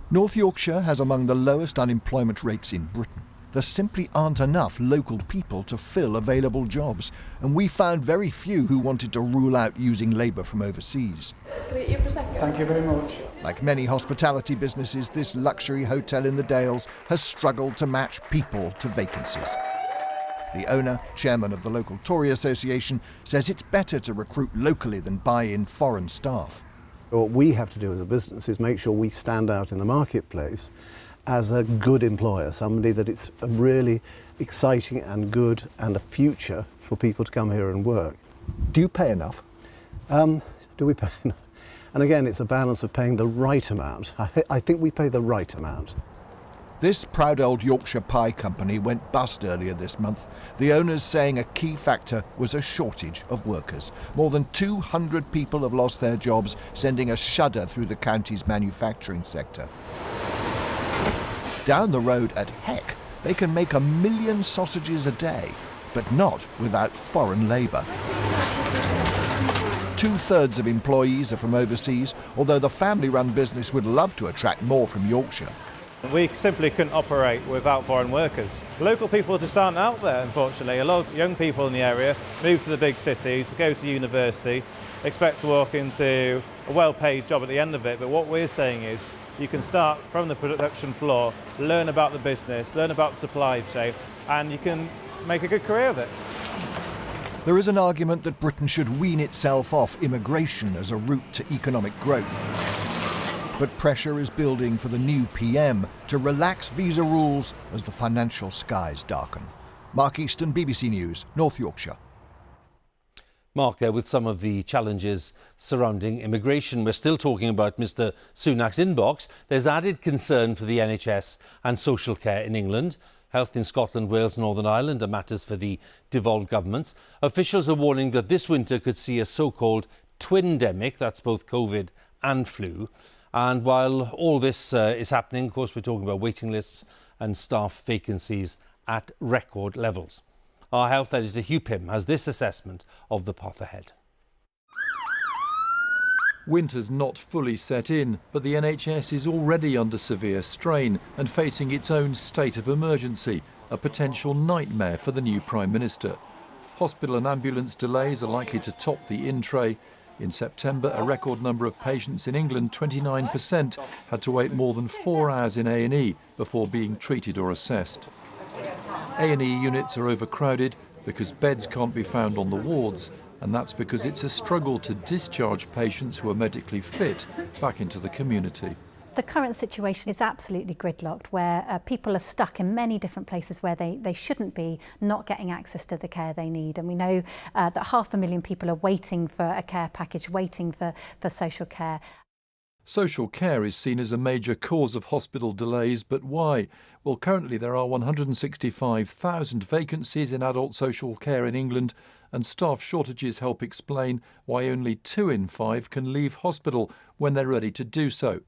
Speaker 10: North Yorkshire has among the lowest unemployment rates in Britain. There simply aren't enough local people to fill available jobs, and we found very few who wanted to rule out using labour from overseas.
Speaker 11: Thank you very much.
Speaker 10: Like many hospitality businesses, this luxury hotel in the Dales has struggled to match people to vacancies. The owner, chairman of the local Tory Association, says it's better to recruit locally than buy in foreign staff.
Speaker 19: What we have to do as a business is make sure we stand out in the marketplace as a good employer, somebody that it's really exciting and good and a future for people to come here and work.
Speaker 10: Do you pay enough?
Speaker 19: Do we pay enough? And again, it's a balance of paying the right amount. I think we pay the right amount.
Speaker 10: This proud old Yorkshire pie company went bust earlier this month. The owners saying a key factor was a shortage of workers. More than 200 people have lost their jobs, sending a shudder through the county's manufacturing sector. Down the road at Heck, they can make 1 million sausages a day, but not without foreign labour. 2/3 of employees are from overseas, although the family-run business would love to attract more from Yorkshire.
Speaker 2: We simply couldn't operate without foreign workers. Local people just aren't out there, unfortunately. A lot of young people in the area move to the big cities, go to university, expect to walk into a well-paid job at the end of it, but what we're saying is you can start from the production floor, learn about the business, learn about the supply chain, and you can make a good career of it.
Speaker 10: There is an argument that Britain should wean itself off immigration as a route to economic growth. But pressure is building for the new PM to relax visa rules as the financial skies darken. Mark Easton, BBC News, North Yorkshire.
Speaker 1: Mark there with some of the challenges surrounding immigration. We're still talking about Mr Sunak's inbox. There's added concern for the NHS and social care in England. Health in Scotland, Wales, Northern Ireland are matters for the devolved governments. Officials are warning that this winter could see a so-called twin-demic, that's both COVID and flu. And while all this is happening, of course, we're talking about waiting lists and staff vacancies at record levels. Our health editor Hugh Pym has this assessment of the path ahead.
Speaker 8: Winter's not fully set in, but the NHS is already under severe strain and facing its own state of emergency, a potential nightmare for the new Prime Minister. Hospital and ambulance delays are likely to top the in-tray. In September, a record number of patients in England, 29%, had to wait more than 4 hours in A&E before being treated or assessed. A&E units are overcrowded because beds can't be found on the wards, and that's because it's a struggle to discharge patients who are medically fit back into the community.
Speaker 13: The current situation is absolutely gridlocked, where people are stuck in many different places where they shouldn't be, not getting access to the care they need. And we know that 500,000 people are waiting for a care package, waiting for social care.
Speaker 8: Social care is seen as a major cause of hospital delays, but why? Well, currently there are 165,000 vacancies in adult social care in England, and staff shortages help explain why only 2 in 5 can leave hospital when they're ready to do so.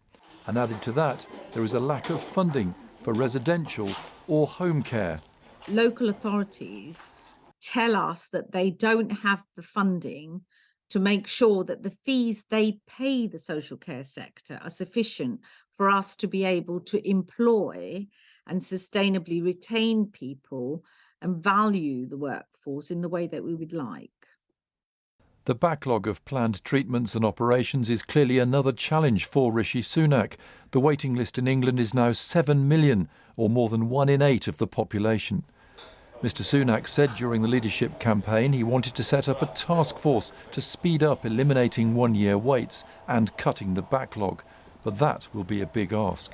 Speaker 8: And added to that, there is a lack of funding for residential or home care.
Speaker 14: Local authorities tell us that they don't have the funding to make sure that the fees they pay the social care sector are sufficient for us to be able to employ and sustainably retain people and value the workforce in the way that we would like.
Speaker 8: The backlog of planned treatments and operations is clearly another challenge for Rishi Sunak. The waiting list in England is now 7 million, or more than 1 in 8 of the population. Mr Sunak said during the leadership campaign he wanted to set up a task force to speed up eliminating one-year waits and cutting the backlog. But that will be a big ask.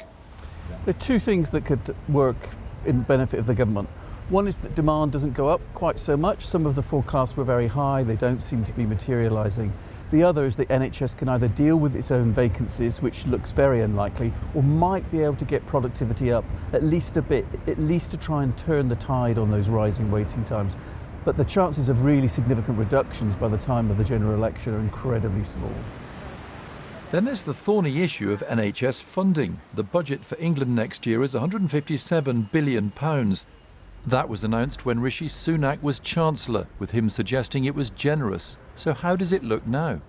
Speaker 24: There are 2 things that could work in the benefit of the government. One is that demand doesn't go up quite so much. Some of the forecasts were very high, they don't seem to be materialising. The other is that NHS can either deal with its own vacancies, which looks very unlikely, or might be able to get productivity up at least a bit, at least to try and turn the tide on those rising waiting times. But the chances of really significant reductions by the time of the general election are incredibly small.
Speaker 8: Then there's the thorny issue of NHS funding. The budget for England next year is £157 billion. That was announced when Rishi Sunak was Chancellor, with him suggesting it was generous. So how does it look now?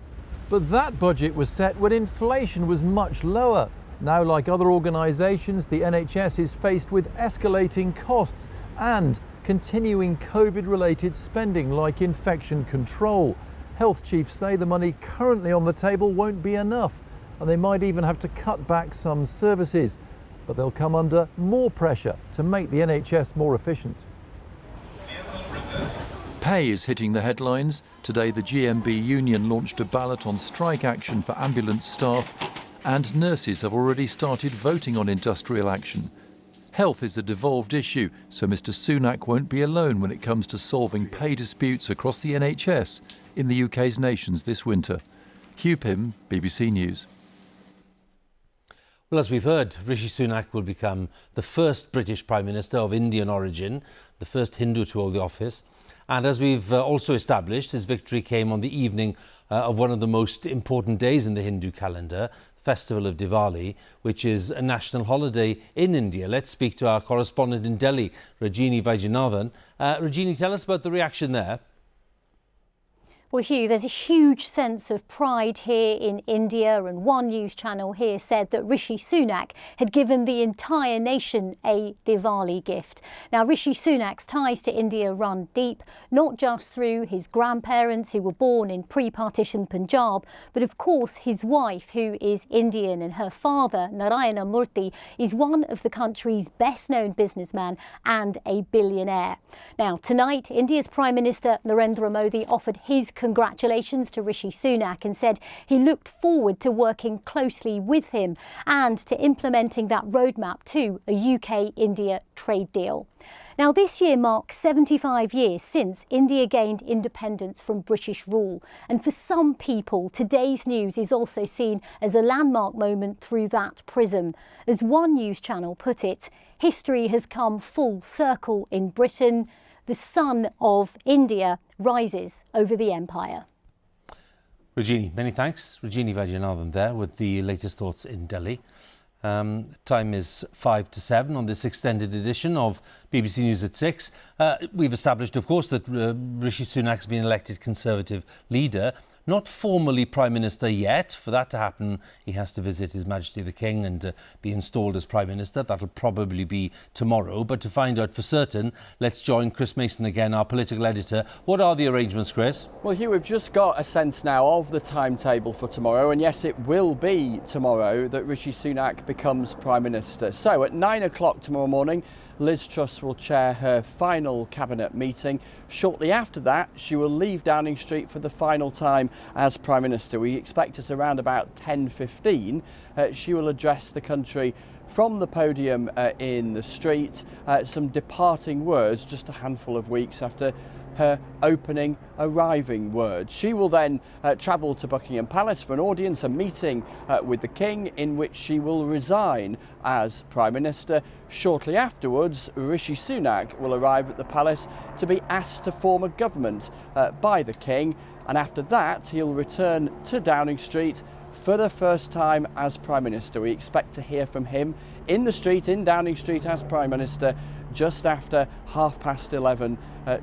Speaker 25: But that budget was set when inflation was much lower. Now, like other organisations, the NHS is faced with escalating costs and continuing COVID-related spending like infection control. Health chiefs say the money currently on the table won't be enough, and they might even have to cut back some services. But they'll come under more pressure to make the NHS more efficient.
Speaker 8: Pay is hitting the headlines. Today the GMB union launched a ballot on strike action for ambulance staff, and nurses have already started voting on industrial action. Health is a devolved issue, so Mr Sunak won't be alone when it comes to solving pay disputes across the NHS in the UK's nations this winter. Hugh Pym, BBC News.
Speaker 1: Well, as we've heard, Rishi Sunak will become the first British Prime Minister of Indian origin, the first Hindu to hold the office. And as we've also established, his victory came on the evening of one of the most important days in the Hindu calendar, festival of Diwali, which is a national holiday in India. Let's speak to our correspondent in Delhi, Rajini Vaidyanathan. Rajini, tell us about the reaction there.
Speaker 12: Well, Hugh, there's a huge sense of pride here in India, and one news channel here said that Rishi Sunak had given the entire nation a Diwali gift. Now, Rishi Sunak's ties to India run deep, not just through his grandparents who were born in pre-partition Punjab, but of course his wife, who is Indian, and her father, Narayana Murthy, is one of the country's best-known businessmen and a billionaire. Now, tonight, India's Prime Minister Narendra Modi offered his congratulations to Rishi Sunak and said he looked forward to working closely with him and to implementing that roadmap to a UK-India trade deal. Now, this year marks 75 years since India gained independence from British rule. And for some people, today's news is also seen as a landmark moment through that prism. As one news channel put it, history has come full circle in Britain. The sun of India rises over the empire.
Speaker 1: Rajini, many thanks. Rajini Vaidyanathan there with the latest thoughts in Delhi. Time is 5 to 7 on this extended edition of BBC News at 6. We've established, of course, that Rishi Sunak's been elected Conservative leader. Not formally Prime Minister yet. For that to happen, he has to visit His Majesty the King and be installed as Prime Minister. That'll probably be tomorrow. But to find out for certain, let's join Chris Mason again, our political editor. What are the arrangements, Chris?
Speaker 15: Well, Hugh, we've just got a sense now of the timetable for tomorrow. And yes, it will be tomorrow that Rishi Sunak becomes Prime Minister. So at 9 o'clock tomorrow morning, Liz Truss will chair her final cabinet meeting. Shortly after that, she will leave Downing Street for the final time as Prime Minister. We expect at around about 10:15, she will address the country from the podium in the street. Some departing words just a handful of weeks after her opening arriving words. She will then travel to Buckingham Palace for an audience, a meeting with the King, in which she will resign as Prime Minister. Shortly afterwards, Rishi Sunak will arrive at the palace to be asked to form a government by the King, and after that he'll return to Downing Street for the first time as Prime Minister. We expect to hear from him in the street, in Downing Street, as Prime Minister just after 11:30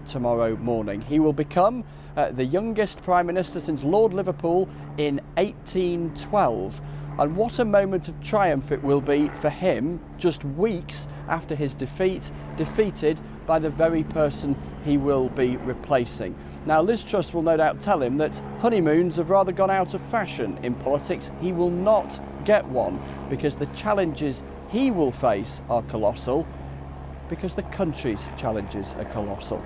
Speaker 15: tomorrow morning. He will become the youngest Prime Minister since Lord Liverpool in 1812. And what a moment of triumph it will be for him just weeks after his defeated by the very person he will be replacing. Now, Liz Truss will no doubt tell him that honeymoons have rather gone out of fashion in politics. He will not get one because the challenges he will face are colossal, because the country's challenges are colossal.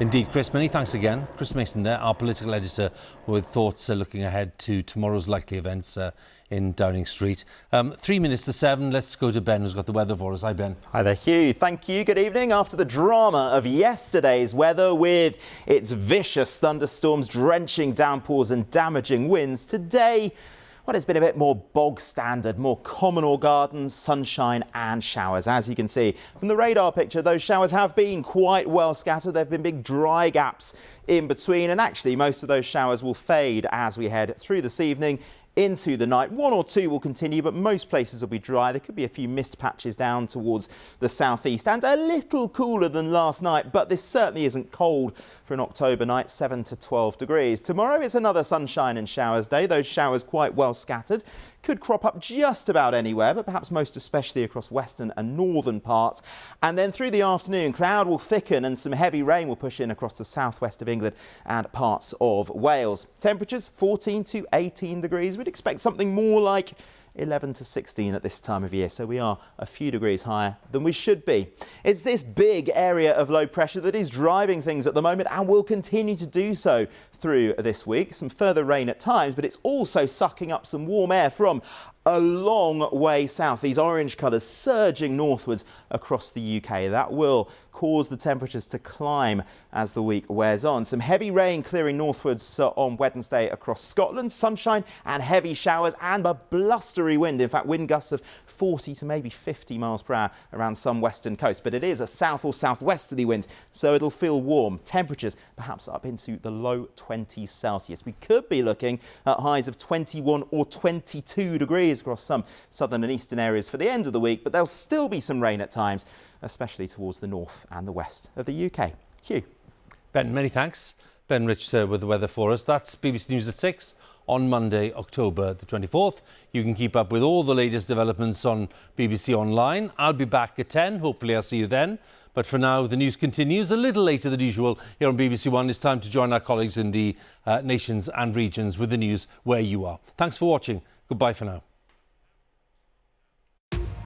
Speaker 1: Indeed, Chris, many thanks again. Chris Mason there, our political editor, with thoughts looking ahead to tomorrow's likely events in Downing Street. 3 minutes to 7, let's go to Ben, who's got the weather for us. Hi, Ben.
Speaker 16: Hi there, Hugh. Thank you. Good evening. After the drama of yesterday's weather with its vicious thunderstorms, drenching downpours and damaging winds, today, well, it's been a bit more bog standard, more common or gardens, sunshine and showers. As you can see from the radar picture, those showers have been quite well scattered. There have been big dry gaps in between, and actually most of those showers will fade as we head through this evening into the night. 1 or 2 will continue, but most places will be dry. There could be a few mist patches down towards the southeast, and a little cooler than last night, but this certainly isn't cold for an October night, 7 to 12 degrees. Tomorrow it's another sunshine and showers day. Those showers quite well scattered. Could crop up just about anywhere, but perhaps most especially across western and northern parts. And then through the afternoon, cloud will thicken and some heavy rain will push in across the southwest of England and parts of Wales. Temperatures 14 to 18 degrees. We'd expect something more like 11 to 16 at this time of year, so we are a few degrees higher than we should be. It's this big area of low pressure that is driving things at the moment and will continue to do so through this week. Some further rain at times, but it's also sucking up some warm air from a long way south. These orange colours surging northwards across the UK. That will cause the temperatures to climb as the week wears on. Some heavy rain clearing northwards on Wednesday across Scotland. Sunshine and heavy showers and a blustery wind. In fact, wind gusts of 40 to maybe 50 miles per hour around some western coast. But it is a south or southwesterly wind, so it'll feel warm. Temperatures perhaps up into the low 20s Celsius. We could be looking at highs of 21 or 22 degrees across some southern and eastern areas for the end of the week, but there'll still be some rain at times, especially towards the north and the west of the UK. Hugh.
Speaker 1: Ben, many thanks. Ben Rich with the weather for us. That's BBC News at 6 on Monday, October the 24th. You can keep up with all the latest developments on BBC Online. I'll be back at 10. Hopefully I'll see you then. But for now, the news continues a little later than usual here on BBC One. It's time to join our colleagues in the nations and regions with the news where you are. Thanks for watching. Goodbye for now.